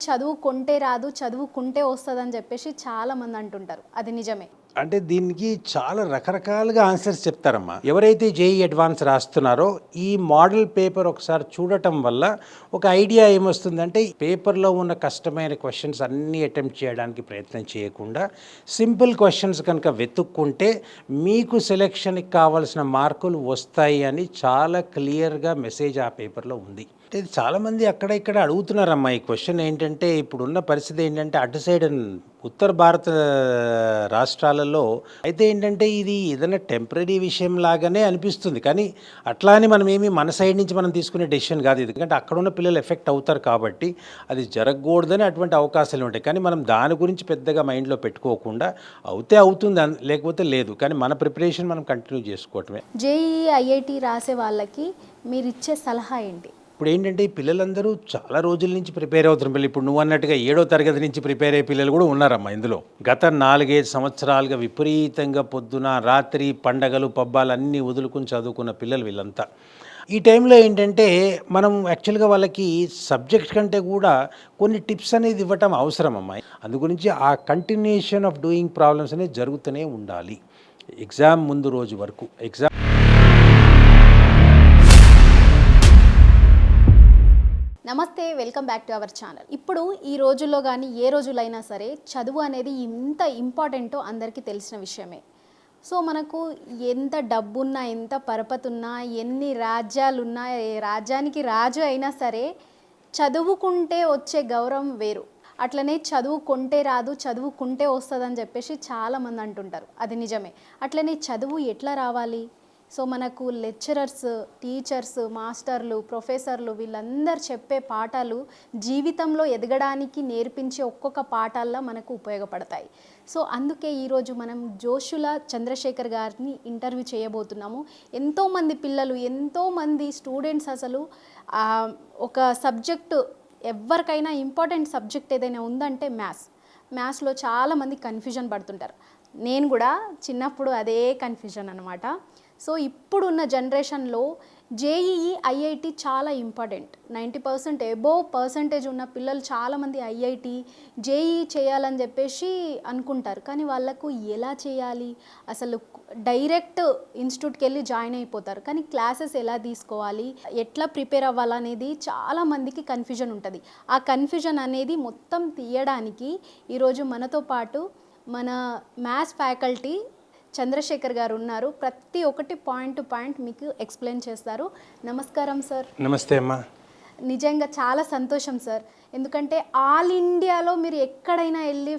చదువుకుంటే రాదు, చదువుకుంటే వస్తదని చెప్పేసి చాలామంది అంటుంటారు. అది నిజమే. అంటే దీనికి చాలా రకరకాలుగా ఆన్సర్స్ చెప్తారమ్మా. ఎవరైతే జేఈ అడ్వాన్స్ రాస్తున్నారో ఈ మోడల్ పేపర్ ఒకసారి చూడటం వల్ల ఒక ఐడియా ఏమొస్తుందంటే పేపర్లో ఉన్న కష్టమైన క్వశ్చన్స్ అన్నీ అటెంప్ట్ చేయడానికి ప్రయత్నం చేయకుండా సింపుల్ క్వశ్చన్స్ కనుక వెతుక్కుంటే మీకు సెలెక్షన్కి కావాల్సిన మార్కులు వస్తాయి అని చాలా క్లియర్గా మెసేజ్ ఆ పేపర్లో ఉంది. అంటే చాలామంది అక్కడ ఇక్కడ అడుగుతున్నారమ్మా. ఈ క్వశ్చన్ ఏంటంటే ఇప్పుడున్న పరిస్థితి ఏంటంటే అటు సైడ్ ఉత్తర భారత రాష్ట్రాలలో అయితే ఏంటంటే ఇది ఏదైనా టెంపరీ విషయం లాగానే అనిపిస్తుంది. కానీ అట్లా అని మనం ఏమి మన సైడ్ నుంచి మనం తీసుకునే డెసిషన్ కాదు. ఎందుకంటే అక్కడ ఉన్న పిల్లలు ఎఫెక్ట్ అవుతారు కాబట్టి అది జరగకూడదని అటువంటి అవకాశాలు ఉంటాయి. కానీ మనం దాని గురించి పెద్దగా మైండ్లో పెట్టుకోకుండా అవుతే అవుతుంది, లేకపోతే లేదు. కానీ మన ప్రిపరేషన్ మనం కంటిన్యూ చేసుకోవటమే. జేఈఈ, ఐఐటి రాసే వాళ్ళకి మీరిచ్చే సలహా ఏంటి? ఇప్పుడు ఏంటంటే ఈ పిల్లలందరూ చాలా రోజుల నుంచి ప్రిపేర్ అవుతున్నారు. పిల్లలు ఇప్పుడు నువ్వు అన్నట్టుగా 7వ తరగతి నుంచి ప్రిపేర్ అయ్యే పిల్లలు కూడా ఉన్నారమ్మా ఇందులో. గత 4-5 సంవత్సరాలుగా విపరీతంగా పొద్దున రాత్రి పండగలు పబ్బాలు అన్నీ వదులుకుని చదువుకున్న పిల్లలు వీళ్ళంతా. ఈ టైంలో ఏంటంటే మనం యాక్చువల్గా వాళ్ళకి సబ్జెక్ట్ కంటే కూడా కొన్ని టిప్స్ అనేది ఇవ్వటం అవసరం అమ్మాయి. అందు గురించి ఆ కంటిన్యూషన్ ఆఫ్ డూయింగ్ ప్రాబ్లమ్స్ అనేది జరుగుతూనే ఉండాలి ఎగ్జామ్ ముందు రోజు వరకు. నమస్తే, welcome back to our channel. ఇప్పుడు ఈ రోజుల్లో కానీ ఏ రోజులైనా సరే చదువు అనేది ఎంత ఇంపార్టెంటో అందరికీ తెలిసిన విషయమే. సో మనకు ఎంత డబ్బున్నా, ఎంత పరపతున్నా, ఎన్ని రాజ్యాలున్నా, ఏ రాజ్యానికి రాజు అయినా సరే చదువుకుంటే వచ్చే గౌరవం వేరు. అట్లనే చదువుకుంటే రాదు, చదువుకుంటే వస్తుందని చెప్పేసి చాలామంది అంటుంటారు. అది నిజమే. అట్లనే చదువు ఎట్లా రావాలి? సో మనకు లెక్చరర్స్, టీచర్స్, మాస్టర్లు, ప్రొఫెసర్లు వీళ్ళందరూ చెప్పే పాఠాలు జీవితంలో ఎదగడానికి నేర్పించే ఒక్కొక్క పాఠాల్లో మనకు ఉపయోగపడతాయి. సో అందుకే ఈరోజు మనం జోషుల చంద్రశేఖర్ గారిని ఇంటర్వ్యూ చేయబోతున్నాము. ఎంతోమంది పిల్లలు, ఎంతోమంది స్టూడెంట్స్ అసలు ఒక సబ్జెక్టు ఎవరికైనా ఇంపార్టెంట్ సబ్జెక్ట్ ఏదైనా ఉందంటే మ్యాథ్స్లో చాలామంది కన్ఫ్యూజన్ పడుతుంటారు. నేను కూడా చిన్నప్పుడు అదే కన్ఫ్యూజన్ అనమాట. సో ఇప్పుడున్న జనరేషన్లో జేఈఈ, ఐఐటి చాలా ఇంపార్టెంట్. 90% అబోవ్ పర్సంటేజ్ ఉన్న పిల్లలు చాలామంది ఐఐటి, జేఈఈ చేయాలని చెప్పేసి అనుకుంటారు. కానీ వాళ్ళకు ఎలా చేయాలి, అసలు డైరెక్ట్ ఇన్స్టిట్యూట్కి వెళ్ళి జాయిన్ అయిపోతారు. కానీ క్లాసెస్ ఎలా తీసుకోవాలి, ఎట్లా ప్రిపేర్ అవ్వాలనేది చాలామందికి కన్ఫ్యూజన్ ఉంటుంది. ఆ కన్ఫ్యూజన్ అనేది మొత్తం తీయడానికి ఈరోజు మనతో పాటు మన మ్యాథ్స్ ఫ్యాకల్టీ చంద్రశేఖర్ గారు ఉన్నారు. ప్రతి ఒక్కటి పాయింట్ టు పాయింట్ మీకు ఎక్స్ప్లెయిన్ చేస్తారు. నమస్కారం సార్. నమస్తే అమ్మా. నిజంగా చాలా సంతోషం సార్. ఎందుకంటే ఆల్ ఇండియాలో మీరు ఎక్కడైనా వెళ్ళి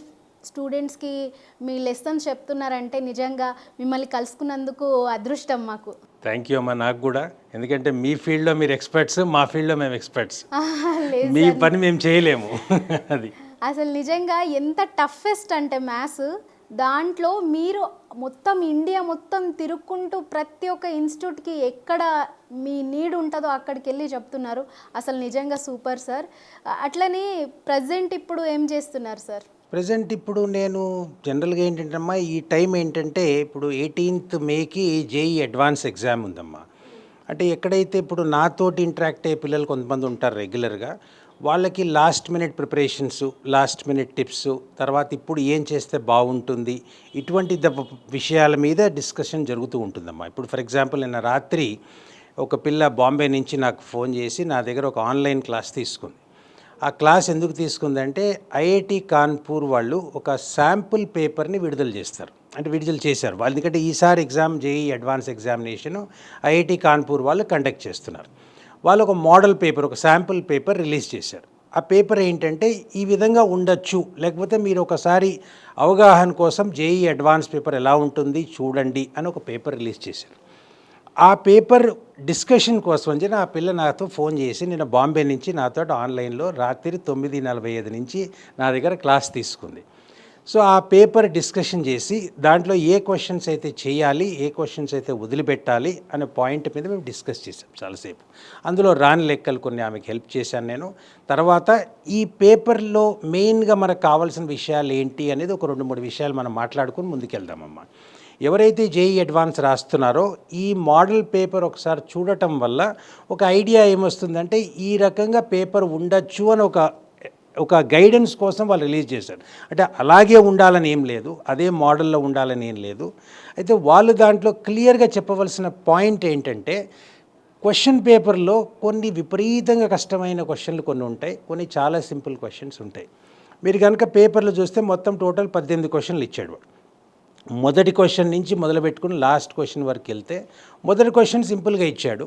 స్టూడెంట్స్కి మీ లెసన్స్ చెప్తున్నారంటే నిజంగా మిమ్మల్ని కలుసుకున్నందుకు అదృష్టం మాకు. థ్యాంక్ యూ అమ్మా. నాకు కూడా. ఎందుకంటే మీ ఫీల్డ్లో మీరు ఎక్స్పర్ట్స్, మా ఫీల్డ్లో మేము ఎక్స్పర్ట్స్. మీ పని మేము చేయలేము. అది అసలు నిజంగా ఎంత టఫెస్ట్ అంటే మ్యాథ్స్, దాంట్లో మీరు మొత్తం ఇండియా మొత్తం తిరుక్కుంటూ ప్రతి ఒక్క ఇన్స్టిట్యూట్కి ఎక్కడ మీ నీడ్ ఉంటుందో అక్కడికి వెళ్ళి చెప్తున్నారు. అసలు నిజంగా సూపర్ సార్. అట్లనే ప్రజెంట్ ఇప్పుడు ఏం చేస్తున్నారు సార్? ప్రజెంట్ ఇప్పుడు నేను జనరల్గా ఏంటంటమ్మా, ఈ టైం ఏంటంటే ఇప్పుడు 18th మేకి జేఈ అడ్వాన్స్ ఎగ్జామ్ ఉందమ్మా. అంటే ఎక్కడైతే ఇప్పుడు నాతోటి ఇంటరాక్ట్ అయ్యే పిల్లలు కొంతమంది ఉంటారు రెగ్యులర్గా, వాళ్ళకి last minute preparations, last minute tips, తర్వాత ఇప్పుడు ఏం చేస్తే బాగుంటుంది, ఇటువంటి విషయాల మీద డిస్కషన్ జరుగుతూ ఉంటుందమ్మా. ఇప్పుడు ఫర్ ఎగ్జాంపుల్ నిన్న రాత్రి ఒక పిల్ల బాంబే నుంచి నాకు ఫోన్ చేసి నా దగ్గర ఒక ఆన్లైన్ క్లాస్ తీసుకుంది. ఆ క్లాస్ ఎందుకు తీసుకుందంటే ఐఐటి కాన్పూర్ వాళ్ళు ఒక శాంపుల్ పేపర్ని విడుదల చేశారు వాళ్ళు. ఎందుకంటే ఈసారి exam JEE advance examination IIT Kanpur వాళ్ళు కండక్ట్ చేస్తున్నారు. వాళ్ళు ఒక మోడల్ పేపర్, ఒక శాంపుల్ పేపర్ రిలీజ్ చేశారు. ఆ పేపర్ ఏంటంటే ఈ విధంగా ఉండొచ్చు, లేకపోతే మీరు ఒకసారి అవగాహన కోసం జేఈ అడ్వాన్స్ పేపర్ ఎలా ఉంటుంది చూడండి అని ఒక పేపర్ రిలీజ్ చేశారు. ఆ పేపర్ డిస్కషన్ కోసం అని ఆ పిల్ల నాతో ఫోన్ చేసి నిన్న బాంబే నుంచి నాతో ఆన్లైన్లో రాత్రి 9:45 నుంచి నా దగ్గర క్లాస్ తీసుకుంది. సో ఆ పేపర్ డిస్కషన్ చేసి దాంట్లో ఏ క్వశ్చన్స్ అయితే చేయాలి, ఏ క్వశ్చన్స్ అయితే వదిలిపెట్టాలి అనే పాయింట్ మీద మేము డిస్కస్ చేసాం చాలాసేపు. అందులో రాని లెక్కలు కొన్ని ఆమెకి హెల్ప్ చేశాను నేను. తర్వాత ఈ పేపర్లో మెయిన్గా మనకు కావాల్సిన విషయాలు ఏంటి అనేది ఒక 2-3 విషయాలు మనం మాట్లాడుకుని ముందుకెళ్దామమ్మా. ఎవరైతే జేఈ అడ్వాన్స్ రాస్తున్నారో ఈ మోడల్ పేపర్ ఒకసారి చూడటం వల్ల ఒక ఐడియా ఏమొస్తుందంటే ఈ రకంగా పేపర్ ఉండొచ్చు అని ఒక గైడెన్స్ కోసం వాళ్ళు రిలీజ్ చేశారు. అంటే అలాగే ఉండాలని ఏం లేదు, అదే మోడల్లో ఉండాలని ఏం లేదు. అయితే వాళ్ళు దాంట్లో క్లియర్గా చెప్పవలసిన పాయింట్ ఏంటంటే, క్వశ్చన్ పేపర్లో కొన్ని విపరీతంగా కష్టమైన క్వశ్చన్లు కొన్ని ఉంటాయి, కొన్ని చాలా సింపుల్ క్వశ్చన్స్ ఉంటాయి. మీరు కనుక పేపర్లో చూస్తే మొత్తం టోటల్ 18 క్వశ్చన్లు ఇచ్చాడు వాడు. మొదటి క్వశ్చన్ నుంచి మొదలు పెట్టుకుని లాస్ట్ క్వశ్చన్ వరకు వెళ్తే, మొదటి క్వశ్చన్ సింపుల్గా ఇచ్చాడు,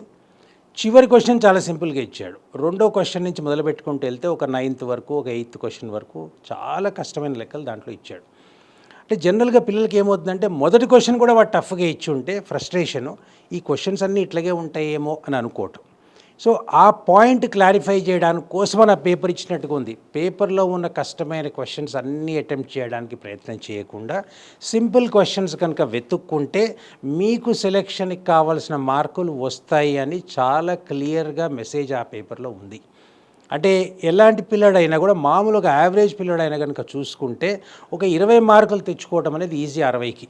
చివరి క్వశ్చన్ చాలా సింపుల్గా ఇచ్చాడు. రెండో క్వశ్చన్ నుంచి మొదలు పెట్టుకుంటూ వెళ్తే ఒక 9th వరకు, ఒక 8th క్వశ్చన్ వరకు చాలా కష్టమైన లెక్కలు దాంట్లో ఇచ్చాడు. అంటే జనరల్గా పిల్లలకి ఏమవుతుందంటే, మొదటి క్వశ్చన్ కూడా వాడు టఫ్గా ఇచ్చి ఉంటే ఫ్రస్ట్రేషను, ఈ క్వశ్చన్స్ అన్నీ ఇట్లాగే ఉంటాయేమో అని అనుకోవటం. సో ఆ పాయింట్ క్లారిఫై చేయడానికి కోసమని ఆ పేపర్ ఇచ్చినట్టుగా ఉంది. పేపర్లో ఉన్న కష్టమైన క్వశ్చన్స్ అన్నీ అటెంప్ట్ చేయడానికి ప్రయత్నం చేయకుండా సింపుల్ క్వశ్చన్స్ కనుక వెతుక్కుంటే మీకు సెలెక్షన్కి కావాల్సిన మార్కులు వస్తాయి అని చాలా క్లియర్గా మెసేజ్ ఆ పేపర్లో ఉంది. అంటే ఎలాంటి పిల్లాడైనా కూడా, మామూలుగా యావరేజ్ పిల్లాడైనా కనుక చూసుకుంటే ఒక 20 మార్కులు తెచ్చుకోవడం అనేది ఈజీ 60కి.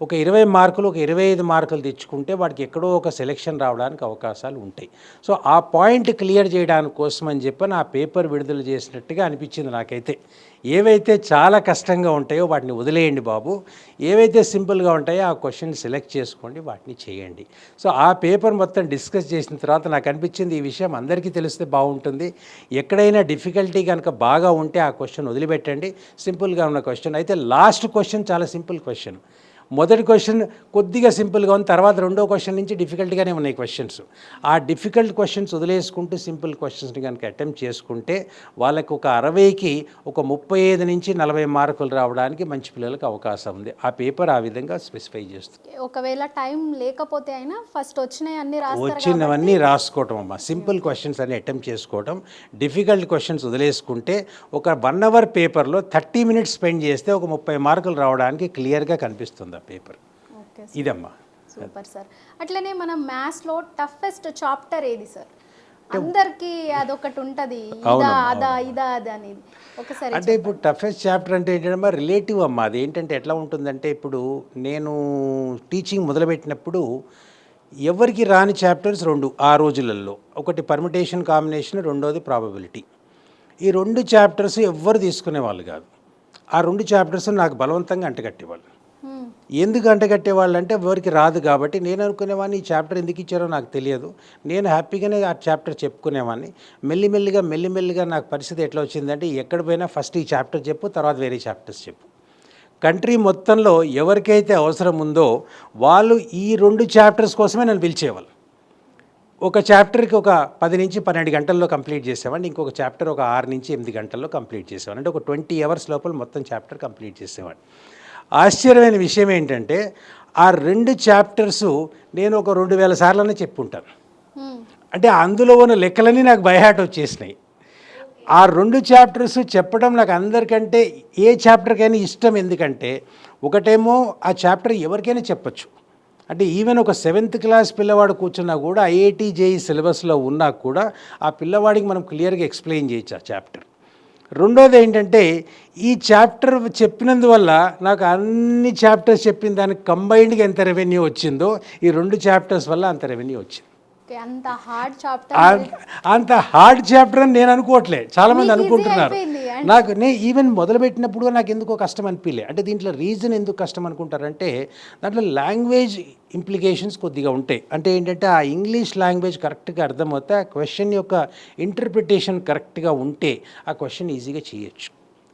ఒక 20 మార్కులు, ఒక 25 మార్కులు తెచ్చుకుంటే వాడికి ఎక్కడో ఒక సెలెక్షన్ రావడానికి అవకాశాలు ఉంటాయి. సో ఆ పాయింట్ క్లియర్ చేయడానికి కోసం అని చెప్పి నా పేపర్ విడుదల చేసినట్టుగా అనిపించింది నాకైతే. ఏవైతే చాలా కష్టంగా ఉంటాయో వాటిని వదిలేయండి బాబు, ఏవైతే సింపుల్గా ఉంటాయో ఆ క్వశ్చన్ సెలెక్ట్ చేసుకోండి, వాటిని చేయండి. సో ఆ పేపర్ మొత్తం డిస్కస్ చేసిన తర్వాత నాకు అనిపించింది ఈ విషయం అందరికీ తెలిస్తే బాగుంటుంది. ఎక్కడైనా డిఫికల్టీ కనుక బాగా ఉంటే ఆ క్వశ్చన్ వదిలిపెట్టండి, సింపుల్గా ఉన్న క్వశ్చన్ అయితే. లాస్ట్ క్వశ్చన్ చాలా సింపుల్ క్వశ్చన్, మొదటి క్వశ్చన్ కొద్దిగా సింపుల్గా ఉంది, తర్వాత రెండో క్వశ్చన్ నుంచి డిఫికల్ట్గానే ఉన్నాయి క్వశ్చన్స్. ఆ డిఫికల్ట్ క్వశ్చన్స్ వదిలేసుకుంటూ సింపుల్ క్వశ్చన్స్ని కనుక అటెంప్ట్ చేసుకుంటే వాళ్ళకి ఒక 60కి ఒక 35 నుంచి 40 మార్కులు రావడానికి మంచి పిల్లలకు అవకాశం ఉంది. ఆ పేపర్ ఆ విధంగా స్పెసిఫై చేస్తుంది. ఒకవేళ టైం లేకపోతే అయినా ఫస్ట్ వచ్చినవన్నీ రాసుకోవటం అమ్మా, సింపుల్ క్వశ్చన్స్ అన్ని అటెంప్ట్ చేసుకోవటం, డిఫికల్ట్ క్వశ్చన్స్ వదిలేసుకుంటే ఒక 1 అవర్ పేపర్లో 30 మినిట్స్ స్పెండ్ చేస్తే ఒక 30 మార్కులు రావడానికి క్లియర్గా కనిపిస్తుంది పేపర్. ఇదమ్మా. Super sir. అట్లనే మనం మ్యాథ్స్లో టఫెస్ట్ చాప్టర్ ఏది సార్? అందరికీ అదొకటి ఉంటుంది, ఇదా అనేది ఒకసారి అంటే ఇప్పుడు టఫెస్ట్ చాప్టర్ అంటే ఏంటంటే రిలేటివ్ అమ్మా. అది ఏంటంటే ఎట్లా ఉంటుందంటే, ఇప్పుడు నేను టీచింగ్ మొదలుపెట్టినప్పుడు ఎవరికి రాని చాప్టర్స్ 2 ఆ రోజులలో. ఒకటి పర్మిటేషన్ కాంబినేషన్, రెండోది ప్రాబబిలిటీ. ఈ 2 చాప్టర్స్ ఎవ్వరు తీసుకునే వాళ్ళు కాదు. ఆ 2 చాప్టర్స్ నాకు బలవంతంగా అంటగట్టేవాళ్ళు. ఎందుకు అంటగట్టేవాళ్ళు అంటే, ఎవరికి రాదు కాబట్టి. నేను అనుకునేవాడిని ఈ చాప్టర్ ఎందుకు ఇచ్చారో నాకు తెలియదు, నేను హ్యాపీగానే ఆ చాప్టర్ చెప్పుకునేవాడిని. మెల్లిమెల్లిగా నాకు పరిస్థితి ఎట్లా వచ్చిందంటే, ఎక్కడ పోయినా ఫస్ట్ ఈ చాప్టర్ చెప్పు, తర్వాత వేరే చాప్టర్స్ చెప్పు. కంట్రీ మొత్తంలో ఎవరికైతే అవసరం ఉందో వాళ్ళు ఈ 2 చాప్టర్స్ కోసమే నన్ను పిలిచేవాళ్ళు. ఒక చాప్టర్కి ఒక 10 నుంచి 12 గంటల్లో కంప్లీట్ చేసేవాడిని, ఇంకొక చాప్టర్ ఒక 6 నుంచి 8 గంటల్లో కంప్లీట్ చేసేవాడిని. అంటే ఒక 20 అవర్స్ లోపల మొత్తం చాప్టర్ కంప్లీట్ చేసేవాడిని. ఆశ్చర్యమైన విషయం ఏంటంటే, ఆ 2 చాప్టర్సు నేను ఒక 2000 సార్లనే చెప్పుంటాను. అంటే అందులో ఉన్న లెక్కలన్నీ నాకు బైహార్ట్ వచ్చేసినాయి. ఆ 2 చాప్టర్స్ చెప్పడం నాకు అందరికంటే ఏ చాప్టర్కైనా ఇష్టం. ఎందుకంటే ఒకటేమో ఆ చాప్టర్ ఎవరికైనా చెప్పచ్చు. అంటే ఈవెన్ ఒక 7th క్లాస్ పిల్లవాడు కూర్చున్నా కూడా, ఐఐటి జేఈ సిలబస్లో ఉన్నా కూడా ఆ పిల్లవాడికి మనం క్లియర్గా ఎక్స్ప్లెయిన్ చేయొచ్చు ఆ చాప్టర్. రెండోది ఏంటంటే, ఈ చాప్టర్ చెప్పినందువల్ల నాకు అన్ని చాప్టర్స్ చెప్పిన దానికి కంబైన్డ్గా ఎంత రెవెన్యూ వచ్చిందో, ఈ 2 చాప్టర్స్ వల్ల అంత రెవెన్యూ వచ్చింది. అంత హార్డ్ చాప్టర్ అని నేను అనుకోవట్లే, చాలామంది అనుకుంటున్నారు. నాకు ఈవెన్ మొదలుపెట్టినప్పుడు నాకు ఎందుకో కష్టం అనిపించలే. అంటే దీంట్లో రీజన్ ఎందుకు కష్టం అనుకుంటారంటే, దాంట్లో లాంగ్వేజ్ ఇంప్లికేషన్స్ కొద్దిగా ఉంటాయి. అంటే ఏంటంటే, ఆ ఇంగ్లీష్ లాంగ్వేజ్ కరెక్ట్గా అర్థమవుతే, ఆ క్వశ్చన్ యొక్క ఇంటర్ప్రిటేషన్ కరెక్ట్గా ఉంటే ఆ క్వశ్చన్ ఈజీగా చేయొచ్చు.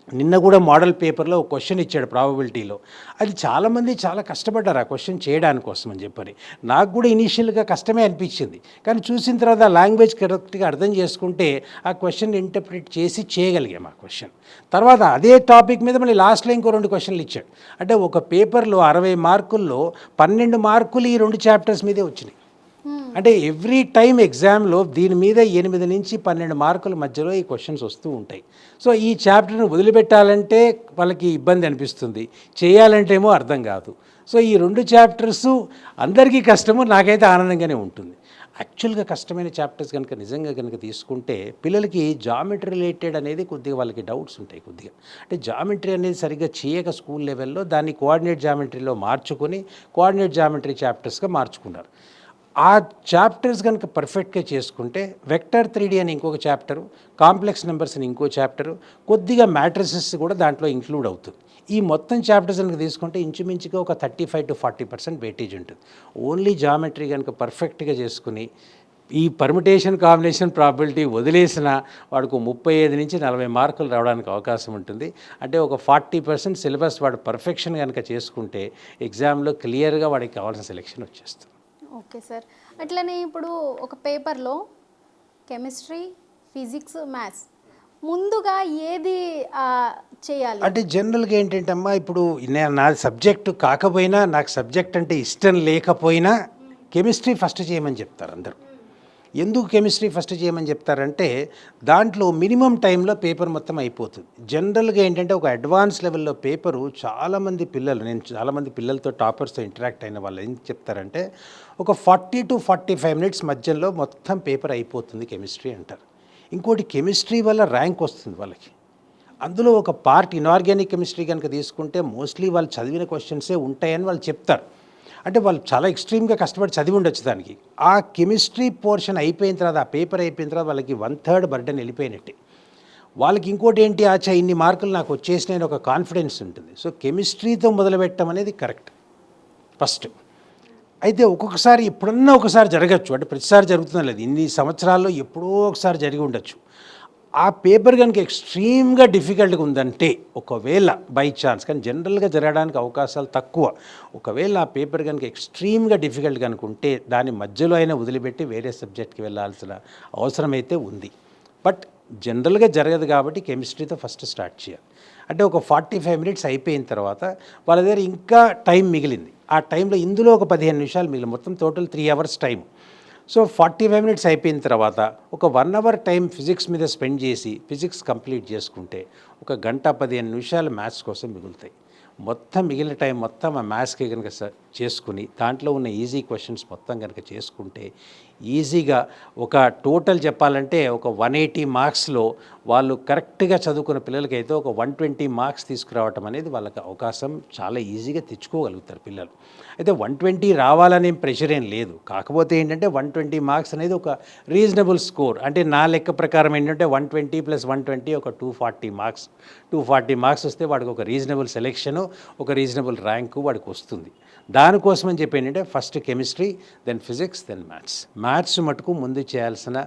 నిన్న కూడా మోడల్ పేపర్లో ఒక క్వశ్చన్ ఇచ్చాడు ప్రాబబిలిటీలో. అది చాలామంది చాలా కష్టపడ్డారు ఆ క్వశ్చన్ చేయడానికి కోసం అని చెప్పని. నాకు కూడా ఇనీషియల్గా కష్టమే అనిపించింది, కానీ చూసిన తర్వాత ఆ లాంగ్వేజ్ కరెక్ట్గా అర్థం చేసుకుంటే ఆ క్వశ్చన్ ఇంటర్ప్రిట్ చేసి చేయగలిగాం ఆ క్వశ్చన్. తర్వాత అదే టాపిక్ మీద మళ్ళీ లాస్ట్లో ఇంకో 2 క్వశ్చన్లు ఇచ్చాడు. అంటే ఒక పేపర్లో 60 మార్కుల్లో 12 మార్కులు ఈ 2 చాప్టర్స్ మీదే వచ్చినాయి. అంటే ఎవ్రీ టైం ఎగ్జామ్లో దీని మీద 8 నుంచి 12 మార్కుల మధ్యలో ఈ క్వశ్చన్స్ వస్తూ ఉంటాయి. సో ఈ చాప్టర్ను వదిలిపెట్టాలంటే వాళ్ళకి ఇబ్బంది అనిపిస్తుంది, చేయాలంటే ఏమో అర్థం కాదు. సో ఈ 2 చాప్టర్స్ అందరికీ కష్టము, నాకైతే ఆనందంగానే ఉంటుంది. యాక్చువల్గా కష్టమైన చాప్టర్స్ నిజంగా తీసుకుంటే పిల్లలకి జామెట్రీ రిలేటెడ్ అనేది కొద్దిగా వాళ్ళకి డౌట్స్ ఉంటాయి కొద్దిగా. అంటే జామెట్రీ అనేది సరిగ్గా చేయక స్కూల్ లెవెల్లో దాన్ని కోఆర్డినేట్ జామెట్రీలో మార్చుకొని కోఆర్డినేట్ జామెట్రీ చాప్టర్స్గా మార్చుకున్నారు. ఆ చాప్టర్స్ కనుక పర్ఫెక్ట్గా చేసుకుంటే వెక్టర్ 3D అని ఇంకొక చాప్టరు, కాంప్లెక్స్ నెంబర్స్ అని ఇంకో చాప్టరు, కొద్దిగా మ్యాట్రిసెస్ కూడా దాంట్లో ఇంక్లూడ్ అవుతుంది. ఈ మొత్తం చాప్టర్స్ కనుక తీసుకుంటే ఇంచుమించుగా ఒక 35 to 40% వెయిటేజ్ ఉంటుంది. ఓన్లీ జామెట్రీ కనుక పర్ఫెక్ట్గా చేసుకుని ఈ పర్మిటేషన్ కాంబినేషన్ ప్రాబిలిటీ వదిలేసిన వాడికి 35 నుంచి 40 మార్కులు రావడానికి అవకాశం ఉంటుంది. అంటే ఒక 40% సిలబస్ వాడు పర్ఫెక్షన్ కనుక చేసుకుంటే ఎగ్జామ్లో క్లియర్గా వాడికి కావాల్సిన సెలెక్షన్ వచ్చేస్తుంది. Okay sir. అట్లనే ఇప్పుడు ఒక పేపర్లో కెమిస్ట్రీ, ఫిజిక్స్, మ్యాథ్స్ ముందుగా ఏది చేయాలి? అంటే జనరల్గా ఏంటంటే అమ్మా, ఇప్పుడు నా సబ్జెక్టు కాకపోయినా, నాకు సబ్జెక్ట్ అంటే ఇష్టం లేకపోయినా కెమిస్ట్రీ ఫస్ట్ చేయమని చెప్తారు అందరూ. ఎందుకు కెమిస్ట్రీ ఫస్ట్ చేయమని చెప్తారంటే దాంట్లో మినిమం టైంలో పేపర్ మొత్తం అయిపోతుంది. జనరల్గా ఏంటంటే ఒక అడ్వాన్స్ లెవెల్లో పేపరు చాలామంది పిల్లలు, నేను చాలామంది పిల్లలతో టాపర్స్తో ఇంటరాక్ట్ అయిన వాళ్ళు ఏం చెప్తారంటే ఒక 40 to 45 మినిట్స్ మధ్యలో మొత్తం పేపర్ అయిపోతుంది కెమిస్ట్రీ అంటారు. ఇంకోటి కెమిస్ట్రీ వల్ల ర్యాంక్ వస్తుంది వాళ్ళకి. అందులో ఒక పార్ట్ ఇనార్గానిక్ కెమిస్ట్రీ కనుక తీసుకుంటే మోస్ట్లీ వాళ్ళు చదివిన క్వశ్చన్సే ఉంటాయని వాళ్ళు చెప్తారు. అంటే వాళ్ళు చాలా ఎక్స్ట్రీమ్గా కష్టపడి చదివి ఉండొచ్చు దానికి. ఆ కెమిస్ట్రీ పోర్షన్ అయిపోయిన తర్వాత, ఆ పేపర్ అయిపోయిన తర్వాత వాళ్ళకి 1/3 బర్డెన్ వెళ్ళిపోయినట్టే. వాళ్ళకి ఇంకోటి ఏంటి, ఆచా ఇన్ని మార్కులు నాకు వచ్చేసినాయని ఒక కాన్ఫిడెన్స్ ఉంటుంది. సో కెమిస్ట్రీతో మొదలుపెట్టడం అనేది కరెక్ట్ ఫస్ట్. అయితే ఒక్కొక్కసారి ఎప్పుడన్నా ఒకసారి జరగచ్చు, అంటే ప్రతిసారి జరుగుతుందా లేదు, ఇన్ని సంవత్సరాల్లో ఎప్పుడో ఒకసారి జరిగి ఉండొచ్చు. ఆ పేపర్ కనుక ఎక్స్ట్రీమ్గా డిఫికల్ట్గా ఉందంటే, ఒకవేళ బై ఛాన్స్, కానీ జనరల్గా జరగడానికి అవకాశాలు తక్కువ, ఒకవేళ ఆ పేపర్ కనుక ఎక్స్ట్రీమ్గా డిఫికల్ట్ కనుకుంటే దాని మధ్యలో అయినా వదిలిపెట్టి వేరే సబ్జెక్ట్కి వెళ్ళాల్సిన అవసరం అయితే ఉంది. బట్ జనరల్గా జరగదు కాబట్టి కెమిస్ట్రీతో ఫస్ట్ స్టార్ట్ చేయాలి. అంటే ఒక 45 మినిట్స్ అయిపోయిన తర్వాత వాళ్ళ దగ్గర ఇంకా టైం మిగిలింది. ఆ టైంలో ఇందులో ఒక 15 నిమిషాలు మిగిలింది, మొత్తం total 3 hours time. So 45 minutes అయిపోయిన తర్వాత ఒక 1 hour టైం ఫిజిక్స్ మీద స్పెండ్ చేసి ఫిజిక్స్ కంప్లీట్ చేసుకుంటే ఒక 1:15 నిమిషాలు మ్యాథ్స్ కోసం మిగులుతాయి. మొత్తం మిగిలిన టైం మొత్తం ఆ మ్యాథ్స్కి కనుక చేసుకుని దాంట్లో ఉన్న ఈజీ క్వశ్చన్స్ మొత్తం కనుక చేసుకుంటే ఈజీగా ఒక టోటల్ చెప్పాలంటే ఒక 180 మార్క్స్లో వాళ్ళు కరెక్ట్గా చదువుకున్న పిల్లలకైతే ఒక 120 మార్క్స్ తీసుకురావటం అనేది వాళ్ళకి అవకాశం చాలా ఈజీగా తెచ్చుకోగలుగుతారు పిల్లలు. అయితే 120 రావాలనే ప్రెషర్ ఏం లేదు. కాకపోతే ఏంటంటే 120 మార్క్స్ అనేది ఒక రీజనబుల్ స్కోర్. అంటే నా లెక్క ప్రకారం ఏంటంటే 120 + 120 ఒక 240 మార్క్స్. 240 మార్క్స్ వస్తే వాడికి ఒక రీజనబుల్ సెలెక్షను, ఒక రీజనబుల్ ర్యాంకు వాడికి వస్తుంది. దానికోసం అని చెప్పి ఏంటంటే first chemistry, then physics, then maths. Maths మటుకు ముందు చేయాల్సిన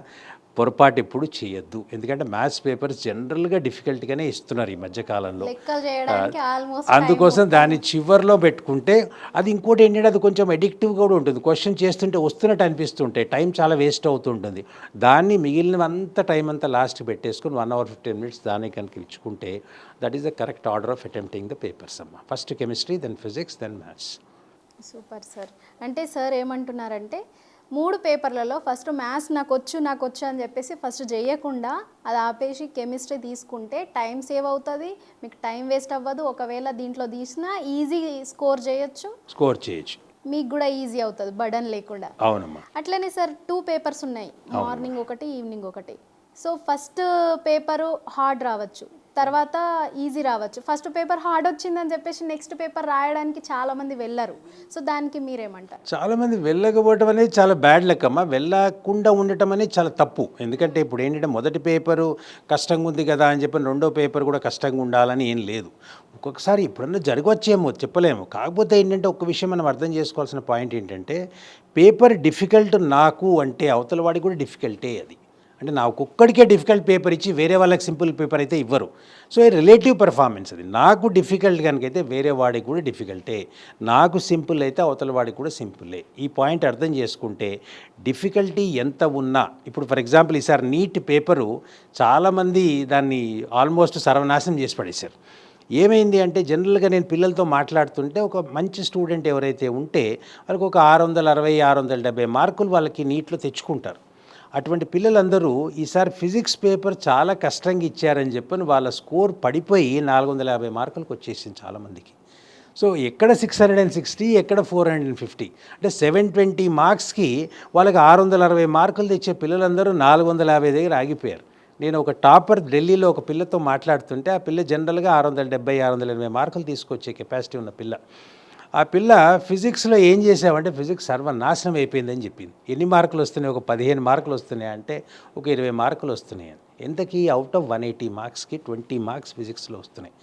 పొరపాటు ఎప్పుడు చేయొద్దు. ఎందుకంటే మ్యాథ్స్ పేపర్స్ జనరల్గా డిఫికల్ట్గానే ఇస్తున్నారు ఈ మధ్యకాలంలో. లెక్కలు చేయడానికి ఆల్మోస్ట్ అందుకోసం దాన్ని చివర్లో పెట్టుకుంటే అది ఇంకోటి ఏంటంటే అది కొంచెం అడిక్టివ్ కూడా ఉంటుంది. క్వశ్చన్ చేస్తుంటే వస్తున్నట్టు అనిపిస్తుంటే టైం చాలా వేస్ట్ అవుతుంటుంది. దాన్ని మిగిలినంత టైం అంతా లాస్ట్ పెట్టేసుకుని 1 hour 15 minutes దానికి కనుక ఇచ్చుకుంటే that is the correct order of attempting the papers అమ్మ. First chemistry, then physics, then maths. Super sir. అంటే సార్ ఏమంటున్నారంటే 3 పేపర్లలో ఫస్ట్ మ్యాథ్స్ నాకు వచ్చు అని చెప్పేసి ఫస్ట్ చేయకుండా అది ఆపేసి కెమిస్ట్రీ తీసుకుంటే టైం సేవ్ అవుతుంది, మీకు టైం వేస్ట్ అవ్వదు. ఒకవేళ దీంట్లో తీసినా ఈజీ స్కోర్ చేయొచ్చు, మీకు కూడా ఈజీ అవుతుంది బర్డన్ లేకుండా. అవునమ్మా. అట్లనే సార్ 2 పేపర్స్ ఉన్నాయి, మార్నింగ్ ఒకటి, ఈవినింగ్ ఒకటి. సో ఫస్ట్ పేపరు హార్డ్ రావచ్చు, తర్వాత ఈజీ రావచ్చు. ఫస్ట్ పేపర్ హార్డ్ వచ్చిందని చెప్పేసి నెక్స్ట్ పేపర్ రాయడానికి చాలామంది వెళ్ళరు. సో దానికి మీరేమంటారు? చాలామంది వెళ్ళకపోవటం అనేది చాలా బ్యాడ్ లెక్కమ్మా. వెళ్ళకుండా ఉండటం అనేది చాలా తప్పు. ఎందుకంటే ఇప్పుడు ఏంటంటే మొదటి పేపరు కష్టంగా ఉంది కదా అని చెప్పి రెండో పేపర్ కూడా కష్టంగా ఉండాలని ఏం లేదు. ఒక్కొక్కసారి ఎప్పుడన్నా జరగవచ్చేమో చెప్పలేము. కాకపోతే ఏంటంటే ఒక్క విషయం మనం అర్థం చేసుకోవాల్సిన పాయింట్ ఏంటంటే పేపర్ డిఫికల్ట్ నాకు అంటే అవతల వాడికి కూడా డిఫికల్టే అది. అంటే నాకు ఒక్కడికే డిఫికల్ట్ పేపర్ ఇచ్చి వేరే వాళ్ళకి సింపుల్ పేపర్ అయితే ఇవ్వరు. సో ఈ రిలేటివ్ పెర్ఫార్మెన్స్ అది. నాకు డిఫికల్ట్ కనుకైతే వేరే వాడికి కూడా డిఫికల్టే, నాకు సింపుల్ అయితే అవతల వాడికి కూడా సింపులే. ఈ పాయింట్ అర్థం చేసుకుంటే డిఫికల్టీ ఎంత ఉన్నా, ఇప్పుడు ఫర్ ఎగ్జాంపుల్ ఈసారి నీట్ పేపరు చాలామంది దాన్ని ఆల్మోస్ట్ సర్వనాశనం చేసి పడేశారు. ఏమైంది అంటే జనరల్గా నేను పిల్లలతో మాట్లాడుతుంటే ఒక మంచి స్టూడెంట్ ఎవరైతే ఉంటే వాళ్ళకి ఒక 660, 670 మార్కులు వాళ్ళకి నీట్లో తెచ్చుకుంటారు. అటువంటి పిల్లలందరూ ఈసారి ఫిజిక్స్ పేపర్ చాలా కష్టంగా ఇచ్చారని చెప్పని వాళ్ళ స్కోర్ పడిపోయి 450 మార్కులకు వచ్చేసింది చాలామందికి. సో ఎక్కడ 660, ఎక్కడ 450, అంటే 720 మార్క్స్కి వాళ్ళకి 660 మార్కులు తెచ్చే పిల్లలందరూ 450 దగ్గర ఆగిపోయారు. నేను ఒక టాపర్ ఢిల్లీలో ఒక పిల్లతో మాట్లాడుతుంటే ఆ పిల్ల జనరల్గా 670, 680 మార్కులు తీసుకొచ్చే కెపాసిటీ ఉన్న పిల్ల. ఆ పిల్ల ఫిజిక్స్లో ఏం చేసావంటే ఫిజిక్స్ సర్వనాశనం అయిపోయిందని చెప్పింది. ఎన్ని మార్కులు వస్తున్నాయి? ఒక 15 మార్కులు వస్తున్నాయి అంటే ఒక 20 మార్కులు వస్తున్నాయి. ఎంతకీ అవుట్ ఆఫ్ 180 మార్క్స్కి 20 మార్క్స్ ఫిజిక్స్లో వస్తున్నాయి.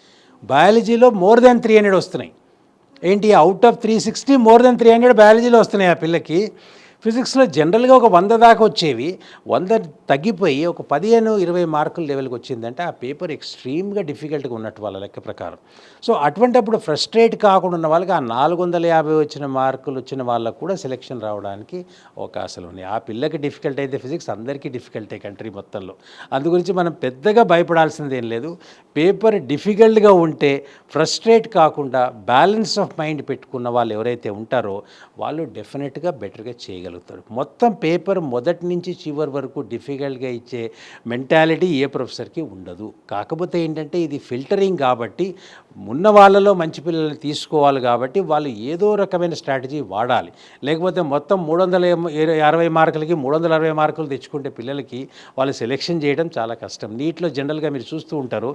బయాలజీలో మోర్ దాన్ 300 వస్తున్నాయి. ఏంటి అవుట్ ఆఫ్ 360 మోర్ దెన్ 300 బయాలజీలో వస్తున్నాయి ఆ పిల్లకి. ఫిజిక్స్లో జనరల్గా ఒక 100 దాకా వచ్చేవి, 100 తగ్గిపోయి ఒక 15-20 మార్కుల లెవెల్కి వచ్చిందంటే ఆ పేపర్ ఎక్స్ట్రీమ్గా డిఫికల్ట్గా ఉన్నట్టు వాళ్ళ లెక్క ప్రకారం. సో అటువంటప్పుడు ఫ్రస్ట్రేట్ కాకుండా ఉన్న వాళ్ళకి ఆ 450 వచ్చిన మార్కులు వచ్చిన వాళ్ళకు కూడా సెలెక్షన్ రావడానికి అవకాశాలు ఉన్నాయి. ఆ పిల్లకి డిఫికల్ట్ అయితే ఫిజిక్స్ అందరికీ డిఫికల్టే కంట్రీ మొత్తంలో. అందు గురించి మనం పెద్దగా భయపడాల్సింది ఏం లేదు. పేపర్ డిఫికల్ట్గా ఉంటే ఫ్రస్ట్రేట్ కాకుండా బ్యాలెన్స్ ఆఫ్ మైండ్ పెట్టుకున్న వాళ్ళు ఎవరైతే ఉంటారో వాళ్ళు డెఫినెట్గా బెటర్గా చేయగలుగుతారు. మొత్తం పేపర్ మొదటి నుంచి చివరి వరకు డిఫికల్ట్గా ఇచ్చే మెంటాలిటీ ఏ ప్రొఫెసర్కి ఉండదు. కాకపోతే ఏంటంటే ఇది ఫిల్టరింగ్ కాబట్టి ఉన్న వాళ్ళలో మంచి పిల్లల్ని తీసుకోవాలి కాబట్టి వాళ్ళు ఏదో రకమైన స్ట్రాటజీ వాడాలి. లేకపోతే మొత్తం 360 మార్కులకి 360 మార్కులు తెచ్చుకుంటే పిల్లలకి వాళ్ళు సెలెక్షన్ చేయడం చాలా కష్టం. నీట్లో జనరల్గా మీరు చూస్తూ ఉంటారు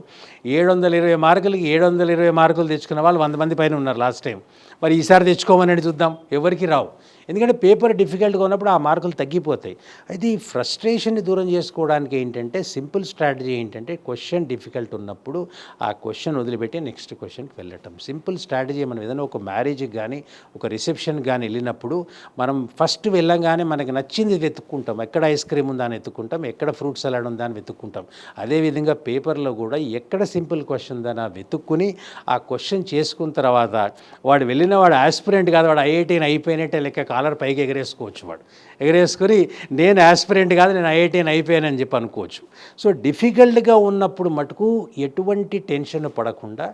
720 మార్కులకి 720 మార్కులు తెచ్చుకున్న వాళ్ళు 100 మంది పైన ఉన్నారు లాస్ట్ టైం. మరి ఈసారి తెచ్చుకోమని చూద్దాం, ఎవరికి రావు. ఎందుకంటే పేపర్ డిఫికల్ట్గా ఉన్నప్పుడు ఆ మార్కులు తగ్గిపోతాయి. అయితే ఈ ఫ్రస్ట్రేషన్ని దూరం చేసుకోవడానికి ఏంటంటే సింపుల్ స్ట్రాటజీ ఏంటంటే క్వశ్చన్ డిఫికల్ట్ ఉన్నప్పుడు ఆ క్వశ్చన్ వదిలిపెట్టి నెక్స్ట్ క్వశ్చన్కి వెళ్ళటం. Simple strategy. మనం ఏదైనా ఒక మ్యారేజ్కి కానీ ఒక రిసెప్షన్కి కానీ వెళ్ళినప్పుడు మనం ఫస్ట్ వెళ్ళంగానే మనకి నచ్చింది వెతుక్కుంటాం. ఎక్కడ ఐస్ క్రీమ్ ఉందా అని వెతుక్కుంటాం, ఎక్కడ ఫ్రూట్ సలాడ్ ఉందా అని వెతుక్కుంటాం. అదేవిధంగా పేపర్లో కూడా ఎక్కడ సింపుల్ క్వశ్చన్ ఉందని వెతుక్కుని ఆ క్వశ్చన్ చేసుకున్న తర్వాత వాడు వెళ్ళిన వాడు ఆస్పిరెంట్ కాదు, వాడు ఐఐటీని అయిపోయినట్టే లెక్క కాలర్ పైకి ఎగరేసుకోవచ్చు. వాడు ఎగరేసుకొని నేను ఆస్పిరెంట్ కాదు, నేను ఐఐటీని అయిపోయానని చెప్పి అనుకోవచ్చు. సో డిఫికల్ట్గా ఉన్నప్పుడు మటుకు ఎటువంటి టెన్షన్ పడకుండా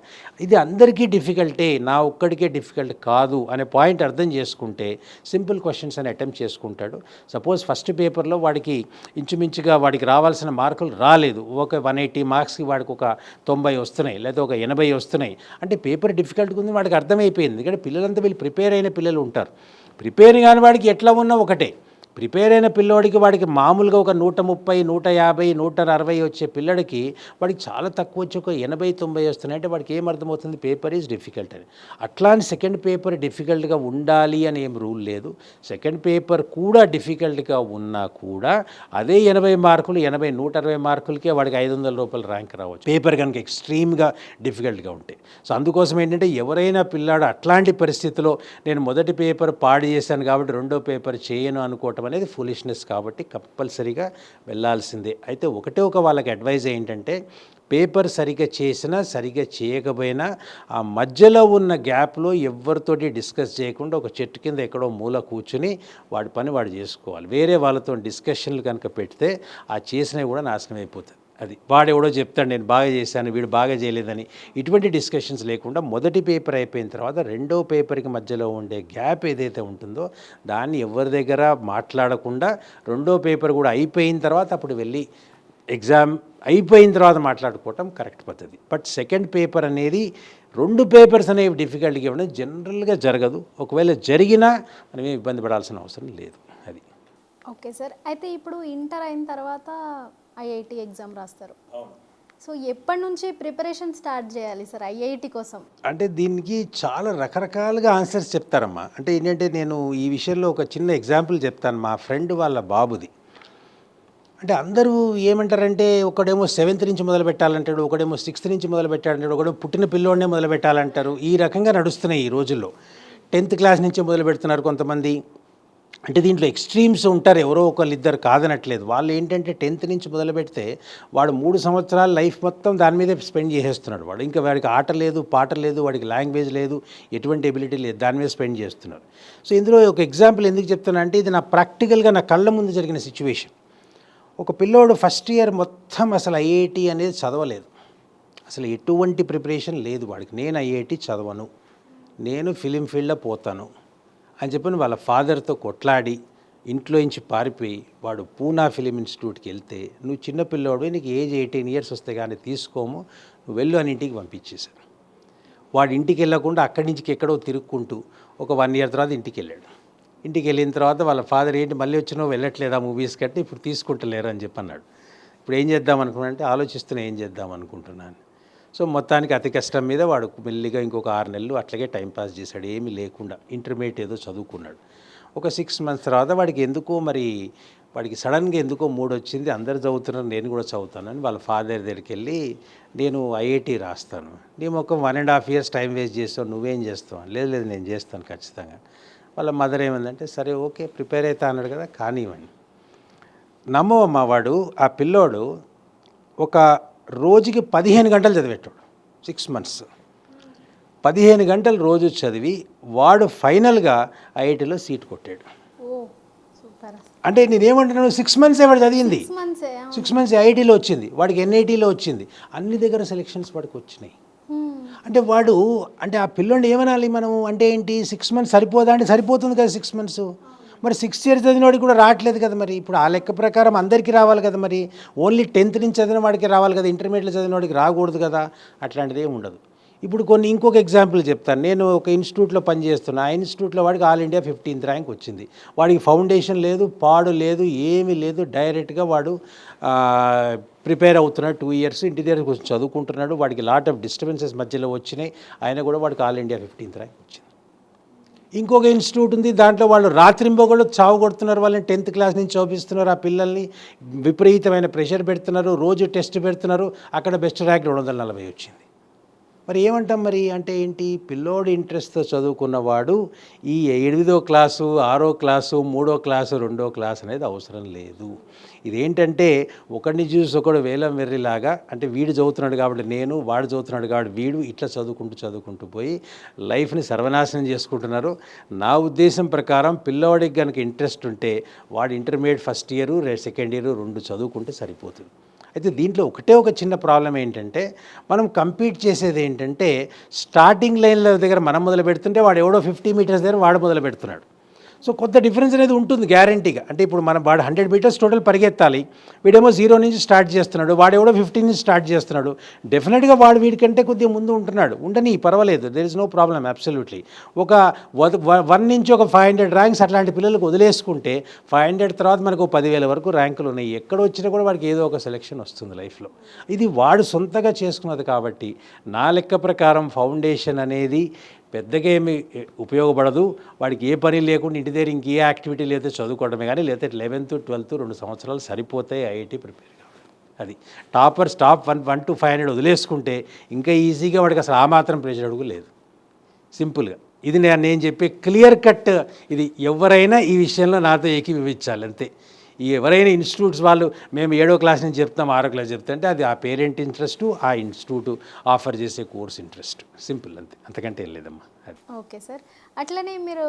ఇది అందరికీ డిఫికల్టే, నా ఒక్కడికే డిఫికల్ట్ కాదు అనే పాయింట్ అర్థం చేసుకుంటే సింపుల్ క్వశ్చన్స్ అని అటెంప్ట్ చేసుకుంటాడు. సపోజ్ ఫస్ట్ పేపర్లో వాడికి ఇంచుమించుగా వాడికి రావాల్సిన మార్కులు రాలేదు, ఒక 180 మార్క్స్కి వాడికి ఒక 90 వస్తున్నాయి లేదా ఒక 80 వస్తున్నాయి అంటే పేపర్ డిఫికల్ట్గా ఉంది వాడికి అర్థమైపోయింది. ఎందుకంటే పిల్లలంతా వీళ్ళు ప్రిపేర్ అయిన పిల్లలు ఉంటారు. ప్రిపేర్ కాని వాడికి ఎట్లా ఉన్నా ఒకటే. ప్రిపేర్ అయిన పిల్లోడికి వాడికి మామూలుగా ఒక 130, 150, 160 వచ్చే పిల్లడికి వాడికి చాలా తక్కువ వచ్చి ఒక 80, 90 వస్తున్నాయి అంటే వాడికి ఏం అర్థమవుతుంది? పేపర్ ఈజ్ డిఫికల్ట్ అని. అట్లా అని సెకండ్ పేపర్ డిఫికల్ట్గా ఉండాలి అని ఏం రూల్ లేదు. సెకండ్ పేపర్ కూడా డిఫికల్ట్గా ఉన్నా కూడా అదే 80 మార్కులు 80, 160 మార్కులకే వాడికి 500 రూపాయలు ర్యాంక్ రావచ్చు పేపర్ కనుక ఎక్స్ట్రీమ్గా డిఫికల్ట్గా ఉంటే. సో అందుకోసం ఏంటంటే ఎవరైనా పిల్లాడు అట్లాంటి పరిస్థితిలో నేను మొదటి పేపర్ పాడు చేశాను కాబట్టి రెండో పేపర్ చేయను అనుకోవటం అనేది ఫూలిష్నెస్. కాబట్టి కంపల్సరీగా వెళ్ళాల్సిందే. అయితే ఒకటే ఒక వాళ్ళకి అడ్వైజ్ ఏంటంటే పేపర్ సరిగ్గా చేసినా సరిగ్గా చేయకపోయినా ఆ మధ్యలో ఉన్న గ్యాప్లో ఎవరితోటి డిస్కస్ చేయకుండా ఒక చెట్టు కింద ఎక్కడో మూల కూర్చుని వాడి పని వాడు చేసుకోవాలి. వేరే వాళ్ళతో డిస్కషన్లు కనుక పెడితే ఆ చేసినవి కూడా నాశనం అయిపోతుంది. అది వాడెవడో చెప్తాడు నేను బాగా చేశాను వీడు బాగా చేయలేదని. ఇటువంటి డిస్కషన్స్ లేకుండా మొదటి పేపర్ అయిపోయిన తర్వాత రెండో పేపర్కి మధ్యలో ఉండే గ్యాప్ ఏదైతే ఉంటుందో దాన్ని ఎవరి దగ్గర మాట్లాడకుండా రెండో పేపర్ కూడా అయిపోయిన తర్వాత అప్పుడు వెళ్ళి ఎగ్జామ్ అయిపోయిన తర్వాత మాట్లాడుకోవటం కరెక్ట్ పద్ధతి. బట్ సెకండ్ పేపర్ అనేది 2 పేపర్స్ అనేవి డిఫికల్ట్గా ఇవ్వడం జనరల్గా జరగదు. ఒకవేళ జరిగినా మనం ఏమి ఇబ్బంది పడాల్సిన అవసరం లేదు. అది ఓకే సార్. అయితే ఇప్పుడు ఇంటర్ అయిన తర్వాత ఐఐటి ఎగ్జామ్ రాస్తారు. సో ఎప్పటి నుంచి ప్రిపరేషన్ స్టార్ట్ చేయాలి సార్ ఐఐటి కోసం? అంటే దీనికి చాలా రకరకాలుగా ఆన్సర్స్ చెప్తారమ్మా. అంటే ఏంటంటే నేను ఈ విషయంలో ఒక చిన్న ఎగ్జాంపుల్ చెప్తాను. మా ఫ్రెండ్ వాళ్ళ బాబుది. అంటే అందరూ ఏమంటారంటే ఒకడేమో 7th నుంచి మొదలు పెట్టాలంటాడు, ఒకడేమో 6th నుంచి మొదలు పెట్టాలంటాడు, ఒకడేమో పుట్టిన పిల్లోడనే మొదలు పెట్టాలంటారు. ఈ రకంగా నడుస్తున్నాయి ఈ రోజుల్లో. 10th క్లాస్ నుంచి మొదలు పెడుతున్నారు కొంతమంది. అంటే దీంట్లో ఎక్స్ట్రీమ్స్ ఉంటారు, ఎవరో ఒకళ్ళు ఇద్దరు కాదనట్లేదు. వాళ్ళు ఏంటంటే 10th నుంచి మొదలు పెడితే వాడు 3 సంవత్సరాల లైఫ్ మొత్తం దాని మీదే స్పెండ్ చేసేస్తున్నాడు. వాడు ఇంకా వాడికి ఆట లేదు, పాట లేదు, వాడికి లాంగ్వేజ్ లేదు, ఎటువంటి ఎబిలిటీ లేదు, దాని మీద స్పెండ్ చేస్తున్నారు. సో ఇందులో ఒక ఎగ్జాంపుల్ ఎందుకు చెప్తున్నా అంటే ఇది నా ప్రాక్టికల్గా నా కళ్ళ ముందు జరిగిన సిచ్యువేషన్. ఒక పిల్లోడు ఫస్ట్ ఇయర్ మొత్తం అసలు ఐఐటి అనేది చదవలేదు, అసలు ఎటువంటి ప్రిపరేషన్ లేదు వాడికి. నేను ఐఐటి చదవను, నేను ఫిలిం ఫీల్డ్లో పోతాను అని చెప్పి వాళ్ళ ఫాదర్తో కొట్లాడి ఇంట్లో నుంచి పారిపోయి వాడు పూనా ఫిలిం ఇన్స్టిట్యూట్కి వెళ్తే నువ్వు చిన్నపిల్లోడు, నీకు ఏజ్ 18 ఇయర్స్ వస్తే కానీ తీసుకోము, నువ్వు వెళ్ళు అని ఇంటికి పంపించేశారు. వాడు ఇంటికి వెళ్ళకుండా అక్కడి నుంచి ఎక్కడో తిరుక్కుంటూ ఒక 1 ఇయర్ తర్వాత ఇంటికి వెళ్ళాడు. ఇంటికి వెళ్ళిన తర్వాత వాళ్ళ ఫాదర్ ఏంటి మళ్ళీ వచ్చినావు వెళ్ళట్లేదా మూవీస్ కట్టి, ఇప్పుడు తీసుకుంటలేరు అని చెప్పి అన్నాడు. ఇప్పుడు ఏం చేద్దాం అనుకున్నానంటే ఆలోచిస్తున్నా ఏం చేద్దాం అనుకుంటున్నాను. సో మొత్తానికి అతి కష్టం మీద వాడు మెల్లిగా ఇంకొక 6 నెలలు అట్లాగే టైంపాస్ చేశాడు, ఏమీ లేకుండా ఇంటర్మీడియట్ ఏదో చదువుకున్నాడు. ఒక 6 మంత్స్ తర్వాత వాడికి ఎందుకో మరి వాడికి సడన్గా ఎందుకో మూడ్ వచ్చింది, అందరు చదువుతున్నారు నేను కూడా చదువుతానని వాళ్ళ ఫాదర్ దగ్గరికి వెళ్ళి నేను ఐఐటి రాస్తాను, నేను ఒక 1.5 years టైం వేస్ట్ చేస్తావు, నువ్వేం చేస్తావు? లేదు లేదు నేను చేస్తాను ఖచ్చితంగా. వాళ్ళ మదర్ ఏమందంటే సరే ఓకే ప్రిపేర్ అవుతా అన్నాడు కదా కానివ్వండి. నమ్మవమ్మా వాడు ఆ పిల్లోడు ఒక రోజుకి 15 గంటలు చదివేటాడు 6 months. 15 గంటలు రోజు చదివి వాడు ఫైనల్గా ఐఐటిలో సీట్ కొట్టాడు. ఓ సూపర్. అంటే నేనేమంటున్నాను 6 months వాడు చదివింది, 6 months ఐఐటీలో వచ్చింది, వాడికి ఎన్ఐటీలో వచ్చింది, అన్ని దగ్గర సెలెక్షన్స్ వాడికి వచ్చినాయి. అంటే వాడు అంటే ఆ పిల్లోడిని ఏమనాలి మనము అంటే ఏంటి 6 months సరిపోదా అంటే సరిపోతుంది కదా 6 months. మరి 6 years చదివిన వాడికి కూడా రావట్లేదు కదా మరి. ఇప్పుడు ఆ లెక్క ప్రకారం అందరికీ రావాలి కదా మరి. ఓన్లీ 10th నుంచి చదివిన వాడికి రావాలి కదా, ఇంటర్మీడియట్లో చదివిన వాడికి రాకూడదు కదా. అట్లాంటిది ఏమి ఉండదు. ఇప్పుడు ఇంకొక ఎగ్జాంపుల్ చెప్తాను. నేను ఒక ఇన్స్టిట్యూట్లో పనిచేస్తున్నా, ఆ ఇన్స్టిట్యూట్లో వాడికి ఆల్ ఇండియా 15th ర్యాంక్ వచ్చింది. వాడికి ఫౌండేషన్ లేదు, పాడు లేదు, ఏమీ లేదు, డైరెక్ట్గా వాడు ప్రిపేర్ అవుతున్నాడు. 2 years ఇంటి దగ్గర కొంచెం చదువుకుంటున్నాడు. వాడికి లాట్ ఆఫ్ డిస్టర్బెన్సెస్ మధ్యలో వచ్చినాయి, అయినా కూడా వాడికి ఆల్ ఇండియా 15th ర్యాంక్ వచ్చింది. ఇంకొక ఇన్స్టిట్యూట్ ఉంది, దాంట్లో వాళ్ళు రాత్రింబొగళ్ళు చావు కొడుతున్నారు, వాళ్ళని 10th క్లాస్ నుంచి చదివిస్తున్నారు. ఆ పిల్లల్ని విపరీతమైన ప్రెషర్ పెడుతున్నారు, రోజు టెస్ట్ పెడుతున్నారు. అక్కడ బెస్ట్ ర్యాంక్ 240 వచ్చింది. మరి ఏమంటాం మరి అంటే ఏంటి, పిల్లోడి ఇంట్రెస్ట్తో చదువుకున్నవాడు ఈ 8వ క్లాసు 6వ క్లాసు 3వ క్లాసు 2వ క్లాస్ అనేది అవసరం లేదు. ఇదేంటంటే ఒకడిని చూసి ఒకడు వేలం వెర్రిలాగా, అంటే వీడు చదువుతున్నాడు కాబట్టి నేను, వాడు చదువుతున్నాడు కాబట్టి వీడు, ఇట్లా చదువుకుంటూ పోయి లైఫ్ని సర్వనాశనం చేసుకుంటున్నారు. నా ఉద్దేశం ప్రకారం పిల్లవాడికి కనుక ఇంట్రెస్ట్ ఉంటే వాడు intermediate first year, second year 2 చదువుకుంటే సరిపోతుంది. అయితే దీంట్లో ఒక చిన్న ప్రాబ్లం ఏంటంటే మనం కంపీట్ చేసేది ఏంటంటే స్టార్టింగ్ లైన్ల దగ్గర మనం మొదలు పెడుతుంటే వాడు ఎవడో 50 meters దగ్గర వాడు మొదలు పెడుతున్నాడు. సో కొంత డిఫరెన్స్ అనేది ఉంటుంది గ్యారంటీగా. అంటే ఇప్పుడు మనం వాడు 100 meters టోటల్ పరిగెత్తాలి, వీడేమో 0 నుంచి స్టార్ట్ చేస్తున్నాడు, వాడెవడో 15 నుంచి స్టార్ట్ చేస్తున్నాడు. డెఫినెట్గా వాడు వీడికంటే కొద్దిగా ముందు ఉంటున్నాడు, ఉండని పర్వాలేదు, there is no problem absolutely. ఒక 1 నుంచి ఒక 500 ర్యాంక్స్ అట్లాంటి పిల్లలకు వదిలేసుకుంటే 500 తర్వాత మనకు 10,000 వరకు ర్యాంకులు ఉన్నాయి. ఎక్కడ వచ్చినా కూడా వాడికి ఏదో ఒక సెలెక్షన్ వస్తుంది లైఫ్లో. ఇది వాడు సొంతగా చేసుకున్నది కాబట్టి నా లెక్క ప్రకారం ఫౌండేషన్ అనేది పెద్దగా ఏమి ఉపయోగపడదు. వాడికి ఏ పని లేకుండా ఇంటి దగ్గర ఇంకే యాక్టివిటీ లేదో చదువుకోవడమే కానీ, లేకపోతే 11th 12th 2 సంవత్సరాలు సరిపోతాయి ఐఐటీ ప్రిపేర్ కావడం. అది టాపర్స్ టాప్ 1 to 500 వదిలేసుకుంటే ఇంకా ఈజీగా వాడికి అసలు ఆ మాత్రం ప్రెషర్ అడుగు లేదు. సింపుల్గా ఇది నేను చెప్పే క్లియర్ కట్. ఇది ఎవరైనా ఈ విషయంలో నాతో ఏకీభవించాలి అంతే. ఈ ఎవరైనా ఇన్స్టిట్యూట్స్ వాళ్ళు మేము 7వ క్లాస్ నుంచి చెప్తాం 6వ క్లాస్ చెప్తాం అంటే అది ఆ పేరెంట్ ఇంట్రెస్ట్, ఆ ఇన్స్టిట్యూట్ ఆఫర్ చేసే కోర్స్ ఇంట్రెస్ట్, సింపుల్ అంతే, అంతకంటే ఏం లేదమ్మా. అది ఓకే సార్. అట్లనే మీరు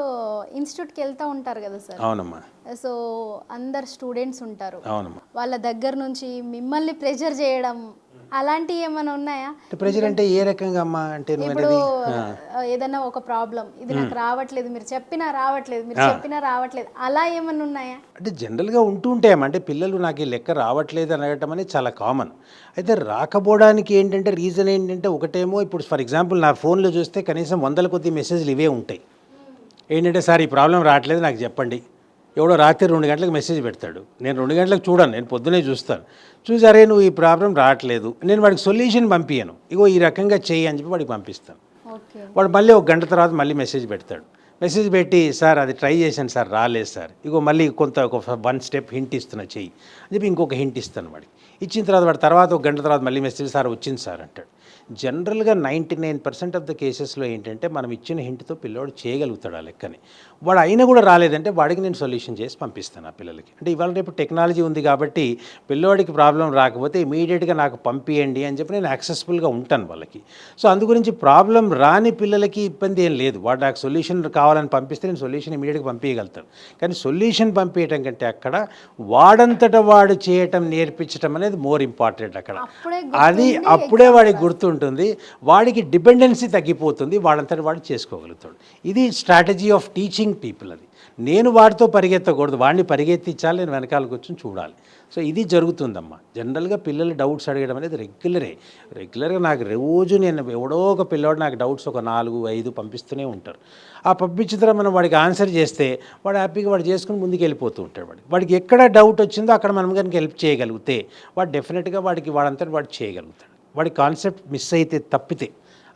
ఇన్స్టిట్యూట్కి వెళ్తూ ఉంటారు కదా సార్. అవునమ్మా. సో అందరు స్టూడెంట్స్ ఉంటారు, అవునమ్మా. వాళ్ళ దగ్గర నుంచి మిమ్మల్ని ప్రెజర్ చేయడం అలాంటివి ఏమైనా ఉన్నాయా? ప్రెజర్ అంటే ఏ రకంగా అమ్మా? అంటే ఇప్పుడు ఏదైనా ఒక ప్రాబ్లం, ఇది నాకు రావట్లేదు, మీరు చెప్పినా రావట్లేదు, మీరు చెప్పినా రావట్లేదు, అలా ఏమైనా ఉన్నాయా? అంటే జనరల్గా ఉంటాయమ్మా. అంటే పిల్లలు నాకు ఈ లెక్క రావట్లేదు అని అడగటం అనేది చాలా కామన్. అయితే రాకపోవడానికి ఏంటంటే రీజన్ ఏంటంటే ఒకటేమో ఇప్పుడు ఫర్ ఎగ్జాంపుల్ నా ఫోన్లో చూస్తే కనీసం 100 కొద్ది మెసేజ్లు ఇవే ఉంటాయి. ఏంటంటే సార్ ఈ ప్రాబ్లం రావట్లేదు నాకు చెప్పండి. ఎవడో రాత్రి 2 గంటలకు మెసేజ్ పెడతాడు, నేను 2 గంటలకు చూడను, నేను పొద్దునే చూస్తాను. చూసారే నువ్వు ఈ ప్రాబ్లం రావట్లేదు, నేను వాడికి సొల్యూషన్ పంపించను, ఇగో ఈ రకంగా చెయ్యి అని చెప్పి వాడికి పంపిస్తాను. వాడు మళ్ళీ 1 గంట తర్వాత మళ్ళీ మెసేజ్ పెడతాడు. మెసేజ్ పెట్టి సార్ అది ట్రై చేశాను సార్ రాలేదు సార్, ఇగో మళ్ళీ ఒక 1 స్టెప్ హింట్ ఇస్తున్నా చెయ్యి అని చెప్పి ఇంకొక హింట్ ఇస్తాను వాడికి. ఇచ్చిన తర్వాత వాడు తర్వాత 1 గంట తర్వాత మళ్ళీ మెసేజ్ సార్ వచ్చింది సార్ అంటాడు. జనరల్గా 99% ఆఫ్ ద కేసెస్లో ఏంటంటే మనం ఇచ్చిన హింట్తో పిల్లోడు చేయగలుగుతాడు ఆ లెక్కని. వాడు అయినా కూడా రాలేదంటే వాడికి నేను సొల్యూషన్ చేసి పంపిస్తాను ఆ పిల్లలకి. అంటే ఇవాళ రేపు టెక్నాలజీ ఉంది కాబట్టి పిల్లోడికి ప్రాబ్లం రాకపోతే ఇమీడియట్గా నాకు పంపియండి అని చెప్పి నేను యాక్సెసిబుల్గా ఉంటాను వాళ్ళకి. సో అందు గురించి ప్రాబ్లం రాని పిల్లలకి ఇబ్బంది ఏం లేదు. వాడు నాకు సొల్యూషన్ కావాలని పంపిస్తే నేను సొల్యూషన్ ఇమీడియట్గా పంపించగలుగుతాను. కానీ సొల్యూషన్ పంపించడం కంటే అక్కడ వాడంతటా వాడు చేయటం నేర్పించడం అనేది మోర్ ఇంపార్టెంట్ అక్కడ. అది అప్పుడే వాడికి గుర్తుంటుంది, వాడికి డిపెండెన్సీ తగ్గిపోతుంది, వాడంతటి వాడు చేసుకోగలుగుతాడు. ఇది స్ట్రాటజీ ఆఫ్ టీచింగ్ పీపుల్. అది నేను వాడితో పరిగెత్తకూడదు, వాడిని పరిగెత్తించాలి, నేను వెనకాల కూర్చొని చూడాలి. సో ఇది జరుగుతుందమ్మా. జనరల్గా పిల్లలు డౌట్స్ అడగడం అనేది రెగ్యులర్గా నాకు రోజు నేను ఎవడో ఒక పిల్లవాడు నాకు డౌట్స్ ఒక 4-5 పంపిస్తూనే ఉంటారు. ఆ పంపించిన తర్వాత మనం వాడికి ఆన్సర్ చేస్తే వాడు హ్యాపీగా వాడు చేసుకుని ముందుకు వెళ్ళిపోతూ ఉంటాడు. వాడికి ఎక్కడ డౌట్ వచ్చిందో అక్కడ మనం కనుక హెల్ప్ చేయగలిగితే వాడు డెఫినెట్గా వాడంతటి వాడు చేయగలుగుతాడు. వాడి కాన్సెప్ట్ మిస్ అయితే తప్పితే,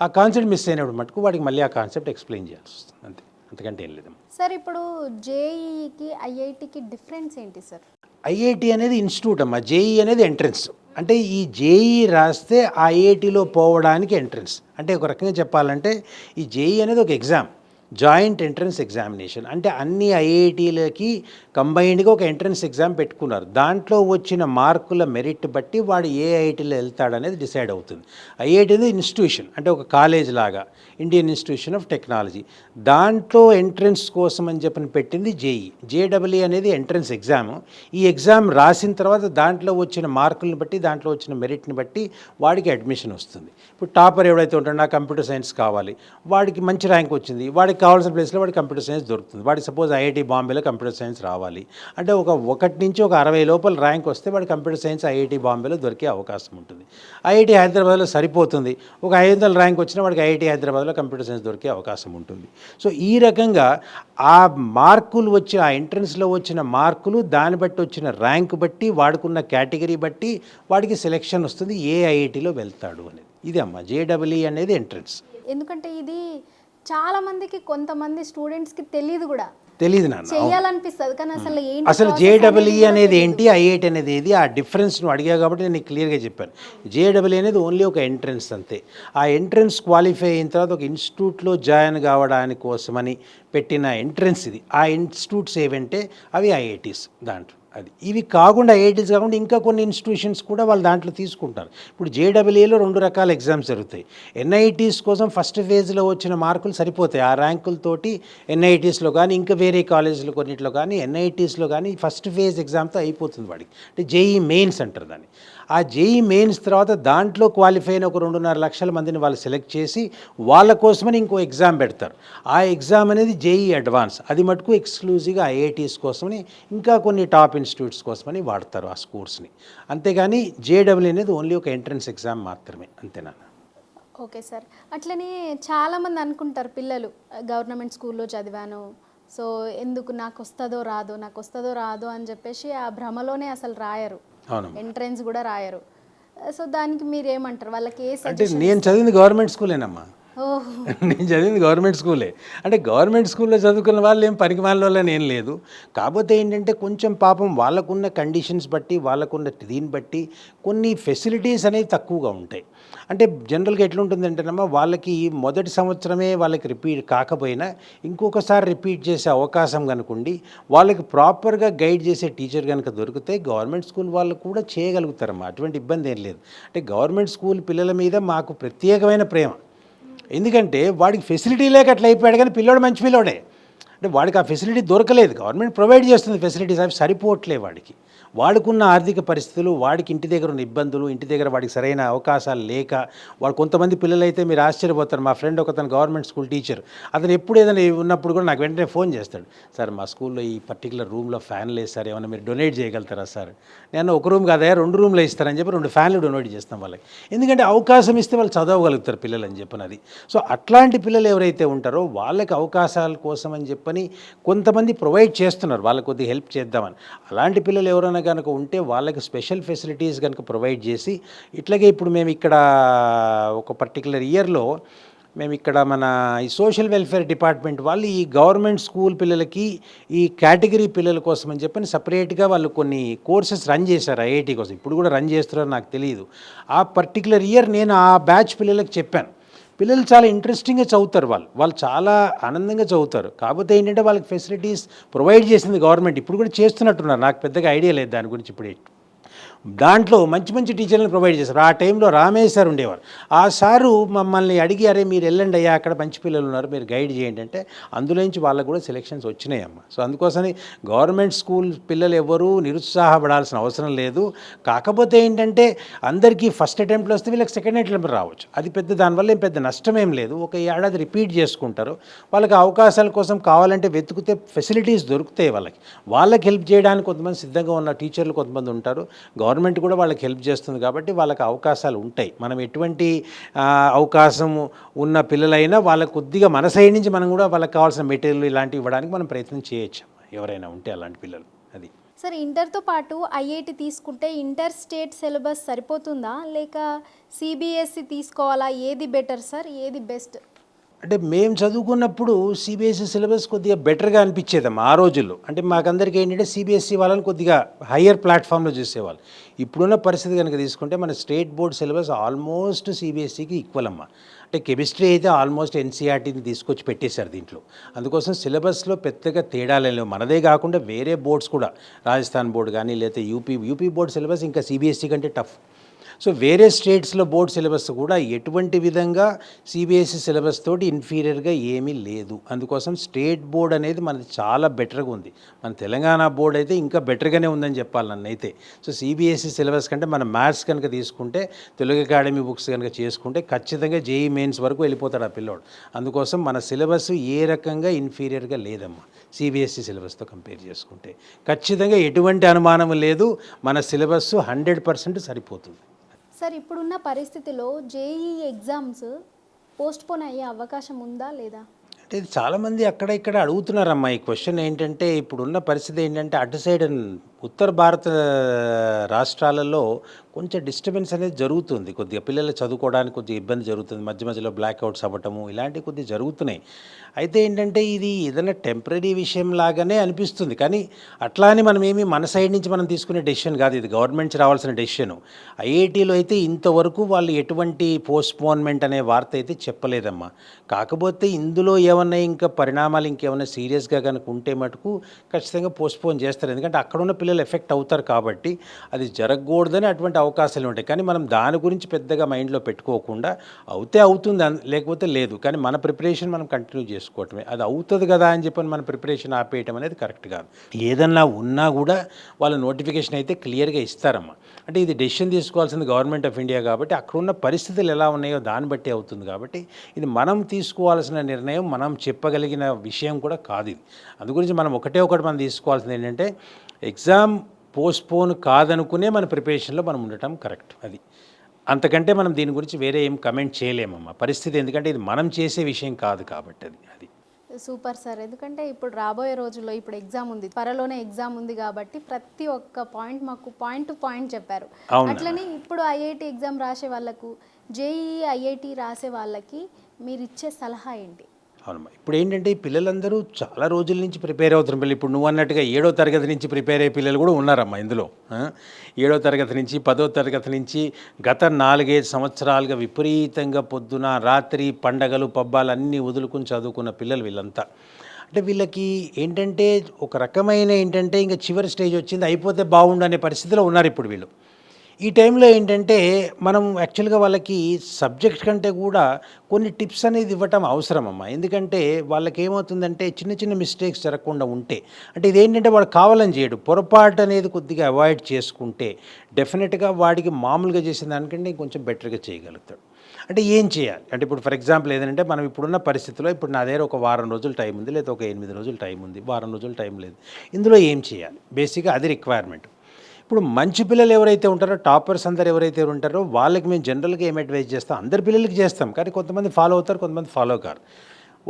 ఆ కాన్సెప్ట్ మిస్ అయినప్పుడు మటుకు వాడికి మళ్ళీ ఆ కాన్సెప్ట్ ఎక్స్ప్లెయిన్ చేయాల్సి వస్తుంది, అంతే, అంతకంటే ఏం లేదు. సార్ ఇప్పుడు జేఈకి ఐఐటికి డిఫరెన్స్ ఏంటి సార్? ఐఐటి అనేది ఇన్స్టిట్యూట్ అమ్మా, జేఈ అనేది ఎంట్రన్స్. అంటే ఈ జేఈ రాస్తే ఆ ఐఐటిలో పోవడానికి ఎంట్రన్స్. అంటే ఒక రకంగా చెప్పాలంటే ఈ జేఈ అనేది ఒక ఎగ్జామ్, జాయింట్ ఎంట్రన్స్ ఎగ్జామినేషన్. అంటే అన్ని ఐఐటీలకి కంబైన్డ్గా ఒక ఎంట్రన్స్ ఎగ్జామ్ పెట్టుకున్నారు. దాంట్లో వచ్చిన మార్కుల మెరిట్ బట్టి వాడు ఏ ఐఐటీలో వెళ్తాడనేది డిసైడ్ అవుతుంది. ఐఐటి అనేది ఇన్స్టిట్యూషన్, అంటే ఒక కాలేజ్ లాగా, ఇండియన్ ఇన్స్టిట్యూషన్ ఆఫ్ టెక్నాలజీ. దాంట్లో ఎంట్రన్స్ కోసం అని చెప్పని పెట్టింది జేఈ. జేడబ్ల్యూ అనేది ఎంట్రన్స్ ఎగ్జామ్. ఈ ఎగ్జామ్ రాసిన తర్వాత దాంట్లో వచ్చిన మార్కులను బట్టి, దాంట్లో వచ్చిన మెరిట్ని బట్టి వాడికి అడ్మిషన్ వస్తుంది. ఇప్పుడు టాపర్ ఎవడైతే ఉంటాడో, నాకు కంప్యూటర్ సైన్స్ కావాలి, వాడికి మంచి ర్యాంక్ వచ్చింది, వాడికి కావాల్సిన ప్లేస్లో వాడికి కంప్యూటర్ సైన్స్ దొరుకుతుంది. వాడికి సపోజ్ ఐఐటి బాంబేలో కంప్యూటర్ సైన్స్ రావాలి అంటే ఒకటి నుంచి ఒక 60 లోపల ర్యాంక్ వస్తే వాడి కంప్యూటర్ సైన్స్ ఐఐటి బాంబేలో దొరికే అవకాశం ఉంటుంది. ఐఐటి హైదరాబాద్లో సరిపోతుంది, ఒక 500 ర్యాంక్ వచ్చినా వాడికి ఐఐటి హైదరాబాద్లో కంప్యూటర్ సైన్స్ దొరికే అవకాశం ఉంటుంది. సో ఈ రకంగా ఆ మార్కులు వచ్చిన, ఆ ఎంట్రన్స్లో వచ్చిన మార్కులు, దాన్ని బట్టి వచ్చిన ర్యాంక్ బట్టి, వాడుకున్న కేటగిరీ బట్టి వాడికి సెలెక్షన్ వస్తుంది ఏ ఐఐటిలో వెళ్తాడు అనేది. ఇది అమ్మ జేడబ్ల్యూ అనేది ఎంట్రన్స్. ఎందుకంటే ఇది చాలా మందికి, కొంతమంది స్టూడెంట్స్కి తెలియదు కూడా, తెలియదు నాన్న, చేయాలనిపిస్తుంది కానీ అసలు ఏంటి అసలు process జేడబ్ల్యూ కూడా అనేది తెలీదు. ఏంటి, ఐఐటి అనేది ఏది, ఆ డిఫరెన్స్ నువ్వు అడిగా కాబట్టి నేను నీకు క్లియర్గా చెప్పాను. జేడబ్ల్యూ అనేది ఓన్లీ ఒక ఎంట్రన్స్ అంతే. ఆ ఎంట్రన్స్ క్వాలిఫై అయిన తర్వాత ఒక ఇన్స్టిట్యూట్లో జాయిన్ కావడానికి కోసమని పెట్టిన ఎంట్రన్స్ ఇది. ఆ ఇన్స్టిట్యూట్స్ ఏవంటే అవి ఐఐటీస్ దాంట్లో. అది ఇవి కాకుండా ఐఐటీస్ కాకుండా ఇంకా కొన్ని ఇన్స్టిట్యూషన్స్ కూడా వాళ్ళు దాంట్లో తీసుకుంటారు. ఇప్పుడు జేడబ్ల్యూలో 2 రకాల ఎగ్జామ్స్ జరుగుతాయి. ఎన్ఐటీస్ కోసం ఫస్ట్ ఫేజ్లో వచ్చిన మార్కులు సరిపోతాయి, ఆ ర్యాంకులతోటి ఎన్ఐటీస్లో కానీ ఇంకా వేరే కాలేజీలో కొన్నిట్లో కానీ ఎన్ఐటీస్లో కానీ ఫస్ట్ ఫేజ్ ఎగ్జామ్తో అయిపోతుంది వాడికి. అంటే జేఈ మెయిన్స్ అంటారు దాన్ని. ఆ జేఈ మెయిన్స్ తర్వాత దాంట్లో క్వాలిఫై అయిన ఒక 2.5 లక్షల మందిని వాళ్ళు సెలెక్ట్ చేసి వాళ్ళ కోసమని ఇంకో ఎగ్జామ్ పెడతారు. ఆ ఎగ్జామ్ అనేది జేఈ అడ్వాన్స్. అది మటుకు ఎక్స్క్లూజివ్గా ఐఐటీస్ కోసమని, ఇంకా కొన్ని టాప్ ఇన్స్టిట్యూట్స్ కోసమని వాడతారు ఆ స్కోర్స్ని. అంతేగాని జేడబ్ల్యూ అనేది ఓన్లీ ఒక ఎంట్రన్స్ ఎగ్జామ్ మాత్రమే, అంతేనా? Okay sir. అట్లనే చాలామంది అనుకుంటారు పిల్లలు, గవర్నమెంట్ స్కూల్లో చదివాను, సో ఎందుకు నాకు వస్తుందో రాదో, నాకు వస్తుందో రాదో అని చెప్పేసి ఆ భ్రమలోనే అసలు రాయరు, అవును. ఎంట్రన్స్ కూడా రాయరు. సో దానికి మీరు ఏమంటారు, వాళ్ళకి ఏ అంటే సజెషన్? నేను చదివింది గవర్నమెంట్ స్కూలేనమ్మా. ఓహ్, నేను చదివింది గవర్నమెంట్ స్కూలే. అంటే గవర్నమెంట్ స్కూల్లో చదువుకున్న వాళ్ళు ఏం పనికిమాలిన వాళ్ళని ఏం లేదు. కాకపోతే ఏంటంటే కొంచెం పాపం వాళ్ళకున్న కండిషన్స్ బట్టి, వాళ్ళకున్న దీన్ని బట్టి కొన్ని ఫెసిలిటీస్ అనేవి తక్కువగా ఉంటాయి. అంటే జనరల్గా ఎట్లుంటుందంటేనమ్మా, వాళ్ళకి మొదటి సంవత్సరమే వాళ్ళకి రిపీట్ కాకపోయినా ఇంకొకసారి రిపీట్ చేసే అవకాశం కనుకుండి, వాళ్ళకి ప్రాపర్గా గైడ్ చేసే టీచర్ కనుక దొరికితే గవర్నమెంట్ స్కూల్ వాళ్ళు కూడా చేయగలుగుతారమ్మా, అటువంటి ఇబ్బంది ఏం లేదు. అంటే గవర్నమెంట్ స్కూల్ పిల్లల మీద మాకు ప్రత్యేకమైన ప్రేమ. ఎందుకంటే వాడికి ఫెసిలిటీ లేక అట్లా అయిపోయాడు, కానీ పిల్లోడు మంచి పిల్లోడే. అంటే వాడికి ఆ ఫెసిలిటీ దొరకలేదు, గవర్నమెంట్ ప్రొవైడ్ చేస్తుంది ఫెసిలిటీస్, అవి సరిపోవట్లే వాడికి. వాడుకున్న ఆర్థిక పరిస్థితులు, వాడికి ఇంటి దగ్గర ఉన్న ఇబ్బందులు, ఇంటి దగ్గర వాడికి సరైన అవకాశాలు లేక, వాడు కొంతమంది పిల్లలు అయితే మీరు ఆశ్చర్యపోతారు. మా ఫ్రెండ్ ఒకతను గవర్నమెంట్ స్కూల్ టీచర్, అతను ఎప్పుడు ఏదైనా ఉన్నప్పుడు కూడా నాకు వెంటనే ఫోన్ చేస్తాడు, సార్ మా స్కూల్లో ఈ పర్టికులర్ రూమ్లో ఫ్యాన్లు వేస్తారు, ఏమైనా మీరు డొనేట్ చేయగలుగుతారా సార్? నేను ఒక రూమ్ కాదా 2 రూమ్లు ఇస్తారని చెప్పి 2 ఫ్యాన్లు డొనేట్ చేస్తాం వాళ్ళకి. ఎందుకంటే అవకాశం ఇస్తే వాళ్ళు చదవగలుగుతారు పిల్లలు అని చెప్పినది. సో అట్లాంటి పిల్లలు ఎవరైతే ఉంటారో వాళ్ళకి అవకాశాల కోసం అని చెప్పని కొంతమంది ప్రొవైడ్ చేస్తున్నారు, వాళ్ళకి కొద్దిగా హెల్ప్ చేద్దామని. అలాంటి పిల్లలు ఎవరైనా కనుక ఉంటే వాళ్ళకి స్పెషల్ ఫెసిలిటీస్ కనుక ప్రొవైడ్ చేసి, ఇట్లాగే ఇప్పుడు మేము ఇక్కడ ఒక పర్టికులర్ ఇయర్లో మేము ఇక్కడ మన ఈ సోషల్ వెల్ఫేర్ డిపార్ట్మెంట్ వాళ్ళు ఈ గవర్నమెంట్ స్కూల్ పిల్లలకి, ఈ కేటగిరీ పిల్లల కోసం అని చెప్పని సపరేట్గా వాళ్ళు కొన్ని కోర్సెస్ రన్ చేశారు ఐఐటి కోసం. ఇప్పుడు కూడా రన్ చేస్తున్నారో నాకు తెలియదు. ఆ పర్టికులర్ ఇయర్ నేను ఆ బ్యాచ్ పిల్లలకు చెప్పాను. పిల్లలు చాలా ఇంట్రెస్టింగ్గా చదువుతారు, వాళ్ళు చాలా ఆనందంగా చదువుతారు. కాకపోతే ఏంటంటే వాళ్ళకి ఫెసిలిటీస్ ప్రొవైడ్ చేసింది గవర్నమెంట్, ఇప్పుడు కూడా చేస్తున్నట్టున్నారు, నాకు పెద్దగా ఐడియా లేదు దాని గురించి. ఇప్పుడు దాంట్లో మంచి మంచి టీచర్లను ప్రొవైడ్ చేశారు. ఆ టైంలో రామేష్ సార్ ఉండేవారు. ఆ సారు మమ్మల్ని అడిగి, అరే మీరు వెళ్ళండి అయ్యా, అక్కడ మంచి పిల్లలు ఉన్నారు, మీరు గైడ్ చేయండి అంటే అందులో నుంచి వాళ్ళకు కూడా సెలెక్షన్స్ వచ్చినాయమ్మ. సో అందుకోసమని గవర్నమెంట్ స్కూల్ పిల్లలు ఎవరూ నిరుత్సాహపడాల్సిన అవసరం లేదు. కాకపోతే ఏంటంటే అందరికీ ఫస్ట్ అటెంప్ట్లో వస్తే వీళ్ళకి సెకండ్ అటెంప్ట్ రావచ్చు, అది పెద్ద దానివల్ల ఏం పెద్ద నష్టమేం లేదు. ఒక ఏడాది రిపీట్ చేసుకుంటారు, వాళ్ళకి అవకాశాల కోసం కావాలంటే వెతుకుతే ఫెసిలిటీస్ దొరుకుతాయి వాళ్ళకి హెల్ప్ చేయడానికి కొంతమంది సిద్ధంగా ఉన్న టీచర్లు కొంతమంది ఉంటారు. గవర్నమెంట్ కూడా వాళ్ళకి హెల్ప్ చేస్తుంది కాబట్టి వాళ్ళకి అవకాశాలు ఉంటాయి. మనం ఎటువంటి అవకాశం ఉన్న పిల్లలైనా వాళ్ళకు కొద్దిగా మన సైడ్ నుంచి మనం కూడా వాళ్ళకి కావాల్సిన మెటీరియల్ ఇలాంటివి ఇవ్వడానికి మనం ప్రయత్నం చేయొచ్చు, ఎవరైనా ఉంటే అలాంటి పిల్లలు. అది సరే ఇంటర్తో పాటు ఐఐటి తీసుకుంటే ఇంటర్ స్టేట్ సిలబస్ సరిపోతుందా లేక సిబిఎస్ఈ తీసుకోవాలా? ఏది బెటర్ సార్, ఏది బెస్ట్? అంటే మేము చదువుకున్నప్పుడు సిబిఎస్ఈ సిలబస్ కొద్దిగా బెటర్గా అనిపించేదమ్మా ఆ రోజుల్లో. అంటే మాకందరికీ ఏంటంటే సిబిఎస్ఈ వాళ్ళని కొద్దిగా హయ్యర్ ప్లాట్ఫామ్లో చూసేవాళ్ళు. ఇప్పుడున్న పరిస్థితి కనుక తీసుకుంటే మన స్టేట్ బోర్డ్ సిలబస్ ఆల్మోస్ట్ సిబిఎస్ఈకి ఈక్వల్ అమ్మా. అంటే కెమిస్ట్రీ అయితే ఆల్మోస్ట్ ఎన్సీఆర్టీని తీసుకొచ్చి పెట్టేశారు దీంట్లో. అందుకోసం సిలబస్లో పెద్దగా తేడాలు లేవు. మనదే కాకుండా వేరే బోర్డ్స్ కూడా, రాజస్థాన్ బోర్డు కానీ లేకపోతే యూపీ బోర్డ్ సిలబస్ ఇంకా సిబిఎస్ఈ కంటే టఫ్. సో వేరే స్టేట్స్లో బోర్డ్ సిలబస్ కూడా ఎటువంటి విధంగా సిబిఎస్ఈ సిలబస్ తోటి ఇన్ఫీరియర్గా ఏమీ లేదు. అందుకోసం స్టేట్ బోర్డ్ అనేది మనది చాలా బెటర్గా ఉంది. మన తెలంగాణ బోర్డ్ అయితే ఇంకా బెటర్గానే ఉందని చెప్పాలి నన్నైతే. సో సిబిఎస్ఈ సిలబస్ కంటే మన మ్యాథ్స్ కనుక తీసుకుంటే, తెలుగు అకాడమీ బుక్స్ కనుక చేసుకుంటే ఖచ్చితంగా జేఈ మెయిన్స్ వరకు వెళ్ళిపోతాడు ఆ పిల్లోడు. అందుకోసం మన సిలబస్ ఏ రకంగా ఇన్ఫీరియర్గా లేదమ్మా సిబిఎస్ఈ సిలబస్తో కంపేర్ చేసుకుంటే. ఖచ్చితంగా ఎటువంటి అనుమానం లేదు, మన సిలబస్ 100% సరిపోతుంది. సార్ ఇప్పుడున్న పరిస్థితిలో జేఈఈ ఎగ్జామ్స్ పోస్ట్పోన్ అయ్యే అవకాశం ఉందా లేదా? అంటే ఇది చాలామంది అక్కడ ఇక్కడ అడుగుతున్నారమ్మా. ఈ క్వశ్చన్ ఏంటంటే ఇప్పుడున్న పరిస్థితి ఏంటంటే అటు సైడ్ ఉత్తర భారత రాష్ట్రాలలో కొంచెం డిస్టర్బెన్స్ అనేది జరుగుతుంది. కొద్దిగా పిల్లలు చదువుకోవడానికి కొద్దిగా ఇబ్బంది జరుగుతుంది. మధ్య మధ్యలో బ్లాక్అవుట్స్ అవ్వటము ఇలాంటివి కొద్దిగా జరుగుతున్నాయి. అయితే ఏంటంటే ఇది ఏదైనా టెంపరీ విషయం లాగానే అనిపిస్తుంది. కానీ అట్లా అని మనం ఏమి మన సైడ్ నుంచి మనం తీసుకునే డెసిషన్ కాదు. ఇది గవర్నమెంట్ నుంచి రావాల్సిన డెసిషను. ఐఐటీలో అయితే ఇంతవరకు వాళ్ళు ఎటువంటి పోస్ట్పోన్మెంట్ అనే వార్త అయితే చెప్పలేదమ్మా. కాకపోతే ఇందులో ఏమన్నా ఇంకా పరిణామాలు ఇంకేమైనా సీరియస్గా కనుక ఉంటే మటుకు ఖచ్చితంగా పోస్ట్పోన్ చేస్తారు. ఎందుకంటే అక్కడున్న పిల్లలు ఎఫెక్ట్ అవుతారు కాబట్టి అది జరగకూడదని అటువంటి అవకాశాలు ఉంటాయి. కానీ మనం దాని గురించి పెద్దగా మైండ్లో పెట్టుకోకుండా అవుతే అవుతుంది, లేకపోతే లేదు. కానీ మన ప్రిపరేషన్ మనం కంటిన్యూ చేసుకోవటమే. అది అవుతుంది కదా అని చెప్పని మన ప్రిపరేషన్ ఆపేయటం అనేది కరెక్ట్ కాదు. ఏదన్నా ఉన్నా కూడా వాళ్ళ నోటిఫికేషన్ అయితే క్లియర్గా ఇస్తారమ్మా. అంటే ఇది డెసిషన్ తీసుకోవాల్సింది గవర్నమెంట్ ఆఫ్ ఇండియా కాబట్టి అక్కడ ఉన్న పరిస్థితులు ఎలా ఉన్నాయో దాన్ని బట్టి అవుతుంది కాబట్టి ఇది మనం తీసుకోవాల్సిన నిర్ణయం, మనం చెప్పగలిగిన విషయం కూడా కాదు ఇది. అందుగురించి మనం ఒకటి మనం తీసుకోవాల్సింది ఏంటంటే ఎగ్జామ్ పోస్ట్పోన్ కాదనుకునే మన ప్రిపరేషన్లో మనం ఉండటం కరెక్ట్. అది అంతకంటే మనం దీని గురించి వేరే ఏం కమెంట్ చేయలేమమ్మా పరిస్థితి. ఎందుకంటే ఇది మనం చేసే విషయం కాదు కాబట్టి అది సూపర్ సార్. ఎందుకంటే ఇప్పుడు రాబోయే రోజుల్లో ఇప్పుడు ఎగ్జామ్ ఉంది, త్వరలోనే ఎగ్జామ్ ఉంది కాబట్టి ప్రతి ఒక్క పాయింట్ మాకు పాయింట్ టు పాయింట్ చెప్పారు. అట్లనే ఇప్పుడు ఐఐటి ఎగ్జామ్ రాసే వాళ్ళకు, జేఈఈ ఐఐటి రాసే వాళ్ళకి మీరు ఇచ్చే సలహా ఏంటి? అవునమ్మా. ఇప్పుడు ఏంటంటే ఈ పిల్లలందరూ చాలా రోజుల నుంచి ప్రిపేర్ అవుతున్న పిల్లలు. ఇప్పుడు నువ్వు అన్నట్టుగా 7వ తరగతి నుంచి ప్రిపేర్ అయ్యే పిల్లలు కూడా ఉన్నారమ్మా ఇందులో. 7వ తరగతి నుంచి 10వ తరగతి నుంచి గత 4-5 సంవత్సరాలుగా విపరీతంగా పొద్దున రాత్రి పండగలు పబ్బాలు అన్నీ వదులుకుని చదువుకున్న పిల్లలు వీళ్ళంతా. అంటే వీళ్ళకి ఏంటంటే ఒక రకమైన ఏంటంటే ఇంకా చివరి స్టేజ్ వచ్చింది, అయిపోతే బాగుండు అనే పరిస్థితిలో ఉన్నారు ఇప్పుడు వీళ్ళు. ఈ టైంలో ఏంటంటే మనం యాక్చువల్గా వాళ్ళకి సబ్జెక్ట్ కంటే కూడా కొన్ని టిప్స్ అనేది ఇవ్వటం అవసరం అమ్మా. ఎందుకంటే వాళ్ళకి ఏమవుతుందంటే చిన్న చిన్న మిస్టేక్స్ జరగకుండా ఉంటే, అంటే ఇదేంటంటే వాడు కావాలని చేయడు, పొరపాటు అనేది కొద్దిగా అవాయిడ్ చేసుకుంటే డెఫినెట్గా వాడికి మామూలుగా చేసిన దానికంటే ఇంకొంచెం బెటర్గా చేయగలుగుతాడు. అంటే ఏం చేయాలి అంటే ఇప్పుడు ఫర్ ఎగ్జాంపుల్ ఏదంటే మనం ఇప్పుడున్న పరిస్థితిలో ఇప్పుడు నా దగ్గర ఒక వారం రోజులు టైం ఉంది, లేదా ఒక 8 రోజులు టైం ఉంది, వారం రోజులు టైం లేదు. ఇందులో ఏం చేయాలి? బేసిక్గా అది రిక్వైర్మెంట్. ఇప్పుడు మంచి పిల్లలు ఎవరైతే ఉంటారో, టాపర్స్ అందరు ఎవరైతే ఉంటారో వాళ్ళకి మేము జనరల్గా ఏం అడ్వైజ్ చేస్తాం, అందరి పిల్లలకి చేస్తాం, కానీ కొంతమంది ఫాలో అవుతారు, కొంతమంది ఫాలో కారు.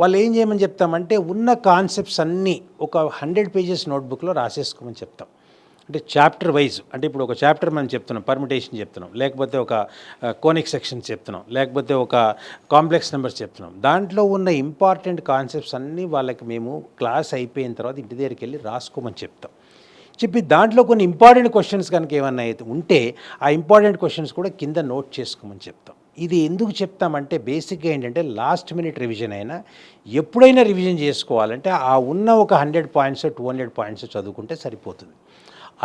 వాళ్ళు ఏం చేయమని చెప్తామంటే ఉన్న కాన్సెప్ట్స్ అన్నీ ఒక 100 పేజెస్ నోట్బుక్లో రాసేసుకోమని చెప్తాం. అంటే చాప్టర్ వైజ్, అంటే ఇప్పుడు ఒక చాప్టర్ మనం చెప్తున్నాం, పర్మిటేషన్ చెప్తున్నాం, లేకపోతే ఒక కోనిక్ సెక్షన్ చెప్తున్నాం, లేకపోతే ఒక కాంప్లెక్స్ నెంబర్స్ చెప్తున్నాం. దాంట్లో ఉన్న ఇంపార్టెంట్ కాన్సెప్ట్స్ అన్నీ వాళ్ళకి మేము క్లాస్ అయిపోయిన తర్వాత ఇంటి దగ్గరికి వెళ్ళి రాసుకోమని చెప్తాం. చెప్పి దాంట్లో కొన్ని ఇంపార్టెంట్ క్వశ్చన్స్ కనుక ఏమన్నా అయితే ఉంటే ఆ ఇంపార్టెంట్ క్వశ్చన్స్ కూడా కింద నోట్ చేసుకోమని చెప్తాం. ఇది ఎందుకు చెప్తామంటే బేసిక్గా ఏంటంటే లాస్ట్ మినిట్ రివిజన్ అయినా ఎప్పుడైనా రివిజన్ చేసుకోవాలంటే ఆ ఉన్న ఒక 100 పాయింట్స్ 200 పాయింట్స్ చదువుకుంటే సరిపోతుంది.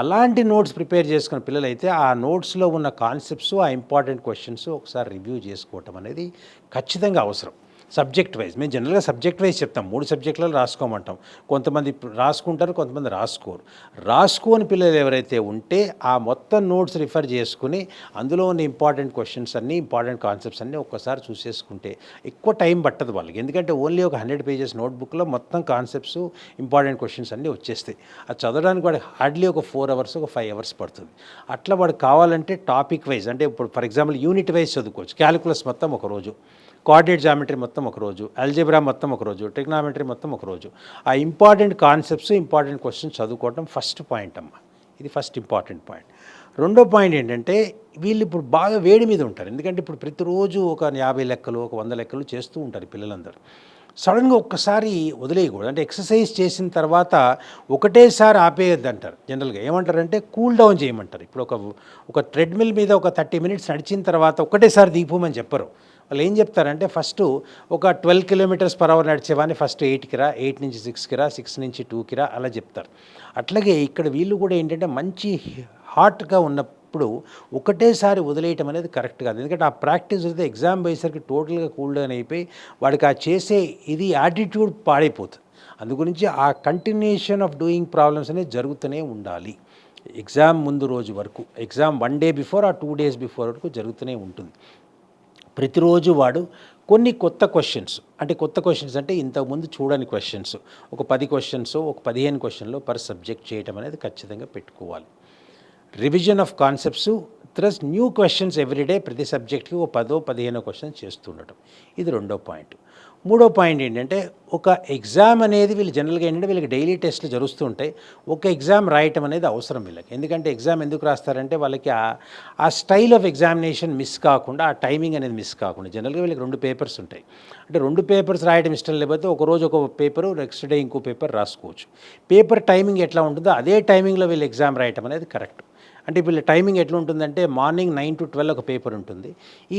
అలాంటి నోట్స్ ప్రిపేర్ చేసుకున్న పిల్లలైతే ఆ నోట్స్లో ఉన్న కాన్సెప్ట్స్, ఆ ఇంపార్టెంట్ క్వశ్చన్స్ ఒకసారి రివ్యూ చేసుకోవటం అనేది ఖచ్చితంగా అవసరం. సబ్జెక్ట్ వైజ్ మేము జనరల్గా సబ్జెక్ట్ వైజ్ చెప్తాం, 3 సబ్జెక్టులలో రాసుకోమంటాం. కొంతమంది రాసుకుంటారు, కొంతమంది రాసుకోరు. రాసుకోని పిల్లలు ఎవరైతే ఉంటే ఆ మొత్తం నోట్స్ రిఫర్ చేసుకుని అందులో ఉన్న ఇంపార్టెంట్ క్వశ్చన్స్ అన్నీ, ఇంపార్టెంట్ కాన్సెప్ట్స్ అన్నీ ఒక్కసారి చూసేసుకుంటే ఎక్కువ టైం పట్టదు వాళ్ళకి. ఎందుకంటే ఓన్లీ ఒక 100 పేజెస్ నోట్బుక్లో మొత్తం కాన్సెప్ట్స్, ఇంపార్టెంట్ క్వశ్చన్స్ అన్నీ వచ్చేస్తాయి. అది చదవడానికి వాడికి హార్డ్లీ ఒక 4 అవర్స్, ఒక 5 అవర్స్ పడుతుంది. అట్లా వాడు కావాలంటే టాపిక్ వైజ్, అంటే ఇప్పుడు ఫర్ ఎగ్జాంపుల్ యూనిట్ వైజ్ చదువుకోవచ్చు. క్యాలిక్యులస్ మొత్తం ఒకరోజు, కోఆర్డినేట్ జామెట్రీ మొత్తం ఒకరోజు, అల్జెబ్రా మొత్తం ఒకరోజు, ట్రిగ్నామెట్రీ మొత్తం ఒకరోజు. ఆ ఇంపార్టెంట్ కాన్సెప్ట్స్, ఇంపార్టెంట్ క్వశ్చన్స్ చదువుకోవడం ఫస్ట్ పాయింట్ అమ్మ. ఇది ఫస్ట్ ఇంపార్టెంట్ పాయింట్. రెండో పాయింట్ ఏంటంటే వీళ్ళు ఇప్పుడు బాగా వేడి మీద ఉంటారు. ఎందుకంటే ఇప్పుడు ప్రతిరోజు ఒక 50 లెక్కలు, ఒక 100 లెక్కలు చేస్తూ ఉంటారు ఈ పిల్లలందరూ. సడన్గా ఒక్కసారి వదిలేయకూడదు. అంటే ఎక్సర్సైజ్ చేసిన తర్వాత ఒకటేసారి ఆపేయొద్దంటారు జనరల్గా. ఏమంటారంటే కూల్ డౌన్ చేయమంటారు. ఇప్పుడు ఒక ట్రెడ్మిల్ మీద ఒక 30 మినిట్స్ నడిచిన తర్వాత ఒకటేసారి దిగిపోమని చెప్పరు. వాళ్ళు ఏం చెప్తారంటే ఫస్ట్ ఒక 12 కిలోమీటర్స్ పర్ అవర్ నడిచేవాడిని ఫస్ట్ 8కి రా, 8 నుంచి 6కి రా, 6 నుంచి 2కి రా అలా చెప్తారు. అట్లాగే ఇక్కడ వీళ్ళు కూడా ఏంటంటే మంచి హాట్గా ఉన్నప్పుడు ఒకటేసారి వదిలేయటం అనేది కరెక్ట్ కాదు. ఎందుకంటే ఆ ప్రాక్టీస్ అయితే ఎగ్జామ్ పోయేసరికి టోటల్గా కూల్ డౌన్ అయిపోయి వాడికి ఆ చేసే ఇది యాటిట్యూడ్ పాడైపోతుంది. అందుగురించి ఆ కంటిన్యూషన్ ఆఫ్ డూయింగ్ ప్రాబ్లమ్స్ అనేది జరుగుతూనే ఉండాలి ఎగ్జామ్ ముందు రోజు వరకు. ఎగ్జామ్ 1 డే బిఫోర్ ఆ 2 డేస్ బిఫోర్ వరకు జరుగుతూనే ఉంటుంది. ప్రతిరోజు వాడు కొన్ని కొత్త క్వశ్చన్స్ అంటే ఇంతకుముందు చూడని క్వశ్చన్స్ ఒక 10 క్వశ్చన్స్, ఒక 15 క్వశ్చన్లు పర్ సబ్జెక్ట్ చేయటం అనేది ఖచ్చితంగా పెట్టుకోవాలి. Revision of concepts plus new questions everyday ప్రతి సబ్జెక్ట్కి ఒక 10-15 క్వశ్చన్స్ చేస్తుండటం. ఇది రెండో పాయింట్. మూడో పాయింట్ ఏంటంటే ఒక ఎగ్జామ్ అనేది వీళ్ళు జనరల్గా ఏంటంటే వీళ్ళకి డైలీ టెస్ట్లు జరుగుతూ ఉంటాయి. ఒక ఎగ్జామ్ రాయటం అనేది అవసరం వీళ్ళకి. ఎందుకంటే ఎగ్జామ్ ఎందుకు రాస్తారంటే వాళ్ళకి ఆ స్టైల్ ఆఫ్ ఎగ్జామినేషన్ మిస్ కాకుండా, ఆ టైమింగ్ అనేది మిస్ కాకుండా. జనరల్గా వీళ్ళకి 2 పేపర్స్ ఉంటాయి. అంటే 2 పేపర్స్ రాయడం ఇష్టం లేకపోతే ఒకరోజు ఒక పేపరు, నెక్స్ట్ డే ఇంకో పేపర్ రాసుకోవచ్చు. పేపర్ టైమింగ్ ఎట్లా ఉంటుందో అదే టైమింగ్లో వీళ్ళు ఎగ్జామ్ రాయటం అనేది కరెక్ట్. అంటే వీళ్ళ టైమింగ్ ఎట్లా ఉంటుందంటే మార్నింగ్ 9 to 12 ఒక పేపర్ ఉంటుంది,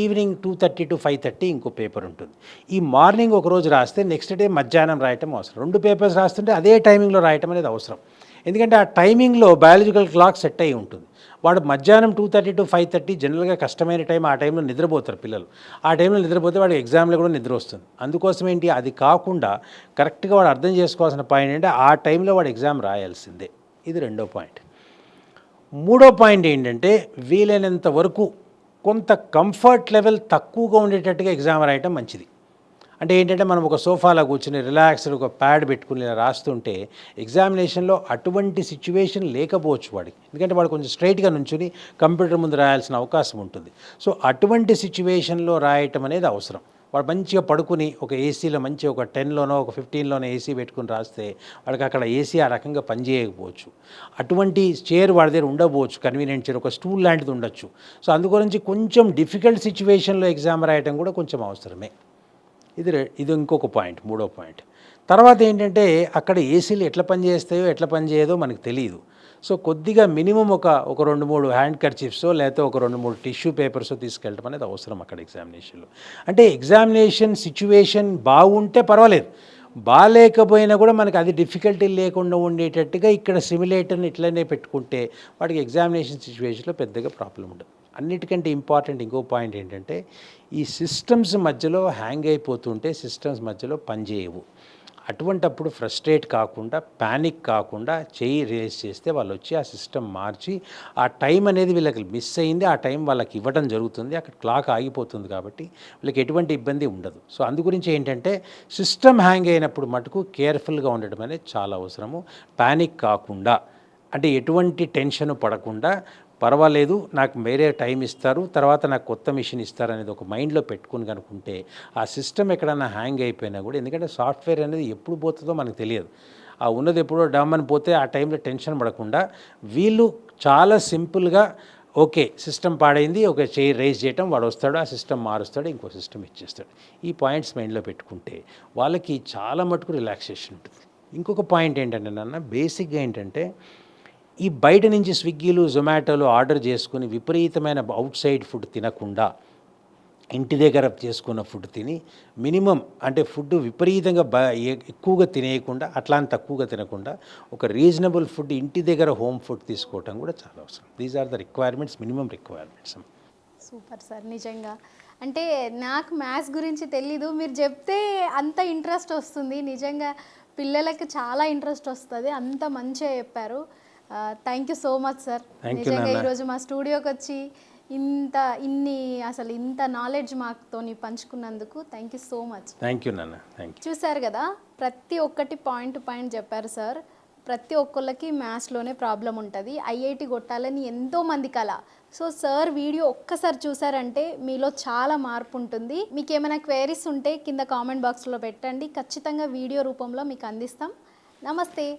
ఈవినింగ్ 2:30 to 5:30 ఇంకో పేపర్ ఉంటుంది. ఈ మార్నింగ్ ఒకరోజు రాస్తే నెక్స్ట్ డే మధ్యాహ్నం రాయటం అవసరం. 2 పేపర్స్ రాస్తుంటే అదే టైమింగ్లో రాయటం అనేది అవసరం. ఎందుకంటే ఆ టైమింగ్లో బయాలజికల్ క్లాక్ సెట్ అయ్యి ఉంటుంది. వాడు మధ్యాహ్నం 2:30 to 5:30 జనరల్గా కష్టమైన టైం, ఆ టైంలో నిద్రపోతారు పిల్లలు. ఆ టైంలో నిద్రపోతే వాడికి ఎగ్జామ్లో కూడా నిద్ర వస్తుంది. అందుకోసం ఏంటి అది కాకుండా కరెక్ట్గా వాడు అర్థం చేసుకోవాల్సిన పాయింట్ ఏంటంటే ఆ టైంలో వాడు ఎగ్జామ్ రాయాల్సిందే. ఇది రెండో పాయింట్. మూడో పాయింట్ ఏంటంటే వీలైనంత వరకు కొంత కంఫర్ట్ లెవెల్ తక్కువగా ఉండేటట్టుగా ఎగ్జామ్ రాయటం మంచిది. అంటే ఏంటంటే మనం ఒక సోఫాలో కూర్చుని రిలాక్స్డ్ ఒక ప్యాడ్ పెట్టుకుని ఇలా రాస్తుంటే ఎగ్జామినేషన్లో అటువంటి సిచ్యువేషన్ లేకపోవచ్చు వాడికి. ఎందుకంటే వాడు కొంచెం స్ట్రైట్గా నుంచుని కంప్యూటర్ ముందు రాయాల్సిన అవకాశం ఉంటుంది. సో అటువంటి సిచ్యువేషన్లో రాయటం అనేది అవసరం. వాడు మంచిగా పడుకుని ఒక ఏసీలో మంచి ఒక 10లోనో ఒక 15లోనో ఏసీ పెట్టుకుని రాస్తే వాడికి అక్కడ ఏసీ ఆ రకంగా పనిచేయకపోవచ్చు. అటువంటి చైర్ వాడి దగ్గర ఉండకపోవచ్చు, కన్వీనియంట్ చైర్, ఒక స్టూల్ లాంటిది ఉండొచ్చు. సో అందుగురించి కొంచెం డిఫికల్ట్ సిచ్యువేషన్లో ఎగ్జామ్ రాయటం కూడా కొంచెం అవసరమే. ఇది ఇంకొక పాయింట్, మూడో పాయింట్. తర్వాత ఏంటంటే అక్కడ ఏసీలు ఎట్లా పనిచేస్తాయో ఎట్లా పనిచేయదో మనకు తెలియదు. సో కొద్దిగా మినిమం ఒక 2-3 హ్యాండ్ కర్చీఫ్సో లేకపోతే ఒక 2-3 టిష్యూ పేపర్సో తీసుకెళ్ళటం అనేది అవసరం అక్కడ ఎగ్జామినేషన్లో. అంటే ఎగ్జామినేషన్ సిచ్యువేషన్ బాగుంటే పర్వాలేదు, బాగాలేకపోయినా కూడా మనకి అది డిఫికల్టీ లేకుండా ఉండేటట్టుగా ఇక్కడ సిమ్యులేటర్ని ఇట్లనే పెట్టుకుంటే వాడికి ఎగ్జామినేషన్ సిచ్యువేషన్లో పెద్దగా ప్రాబ్లం ఉండదు. అన్నిటికంటే ఇంపార్టెంట్ ఇంకో పాయింట్ ఏంటంటే ఈ సిస్టమ్స్ మధ్యలో హ్యాంగ్ అయిపోతుంటే సిస్టమ్స్ మధ్యలో పనిచేయవు. అటువంటప్పుడు ఫ్రస్ట్రేట్ కాకుండా, ప్యానిక్ కాకుండా చెయ్యి రేస్ చేస్తే వాళ్ళు వచ్చి ఆ సిస్టమ్ మార్చి ఆ టైం అనేది వీళ్ళకి మిస్ అయింది, ఆ టైం వాళ్ళకి ఇవ్వడం జరుగుతుంది. అక్కడ క్లాక్ ఆగిపోతుంది కాబట్టి వీళ్ళకి ఎటువంటి ఇబ్బంది ఉండదు. సో అందుగురించి ఏంటంటే సిస్టమ్ హ్యాంగ్ అయినప్పుడు మటుకు కేర్ఫుల్గా ఉండడం అనేది చాలా అవసరము. ప్యానిక్ కాకుండా, అంటే ఎటువంటి టెన్షన్ పడకుండా పర్వాలేదు నాకు వేరే టైం ఇస్తారు, తర్వాత నాకు కొత్త మిషన్ ఇస్తారు అనేది ఒక మైండ్లో పెట్టుకుని కనుకుంటే ఆ సిస్టమ్ ఎక్కడన్నా హ్యాంగ్ అయిపోయినా కూడా, ఎందుకంటే సాఫ్ట్వేర్ అనేది ఎప్పుడు పోతుందో మనకు తెలియదు, ఆ ఉన్నది ఎప్పుడో డమ్మని పోతే ఆ టైంలో టెన్షన్ పడకుండా వీళ్ళు చాలా సింపుల్గా ఓకే సిస్టమ్ పాడైంది, ఒక చైర్ రైజ్ చేయటం, వాడు వస్తాడు ఆ సిస్టమ్ మారుస్తాడు, ఇంకో సిస్టమ్ ఇచ్చేస్తాడు. ఈ పాయింట్స్ మైండ్లో పెట్టుకుంటే వాళ్ళకి చాలా మటుకు రిలాక్సేషన్ ఉంటుంది. ఇంకొక పాయింట్ ఏంటంటే నాన్న, బేసిక్గా ఏంటంటే ఈ బయట నుంచి స్విగ్గీలు, జొమాటోలు ఆర్డర్ చేసుకుని విపరీతమైన అవుట్ సైడ్ ఫుడ్ తినకుండా ఇంటి దగ్గర చేసుకున్న ఫుడ్ తిని మినిమం, అంటే ఫుడ్ విపరీతంగా ఎక్కువగా తినేయకుండా అట్లాంటి తక్కువగా తినకుండా ఒక రీజనబుల్ ఫుడ్ ఇంటి దగ్గర హోమ్ ఫుడ్ తీసుకోవటం కూడా చాలా అవసరం. These are the requirements, minimum requirements. Super sir, నిజంగా అంటే నాకు మ్యాథ్స్ గురించి తెలీదు, మీరు చెప్తే అంత ఇంట్రెస్ట్ వస్తుంది. నిజంగా పిల్లలకి చాలా ఇంట్రెస్ట్ వస్తుంది, అంత మంచిగా చెప్పారు. Thank you so much sir. నిజంగా ఈరోజు మా స్టూడియోకి వచ్చి ఇంత నాలెడ్జ్ మాతోని పంచుకున్నందుకు thank you so much. Thank you నాన్న, థ్యాంక్ యూ. చూశారు కదా, ప్రతి ఒక్కటి పాయింట్ చెప్పారు సార్. ప్రతి ఒక్కళ్ళకి మ్యాథ్స్లోనే ప్రాబ్లం ఉంటుంది, ఐఐటి కొట్టాలని ఎంతోమంది కల. సో సార్ వీడియో ఒక్కసారి చూసారంటే మీలో చాలా మార్పు ఉంటుంది. మీకు ఏమైనా క్వైరీస్ ఉంటే కింద కామెంట్ బాక్స్లో పెట్టండి, ఖచ్చితంగా వీడియో రూపంలో మీకు అందిస్తాం. నమస్తే.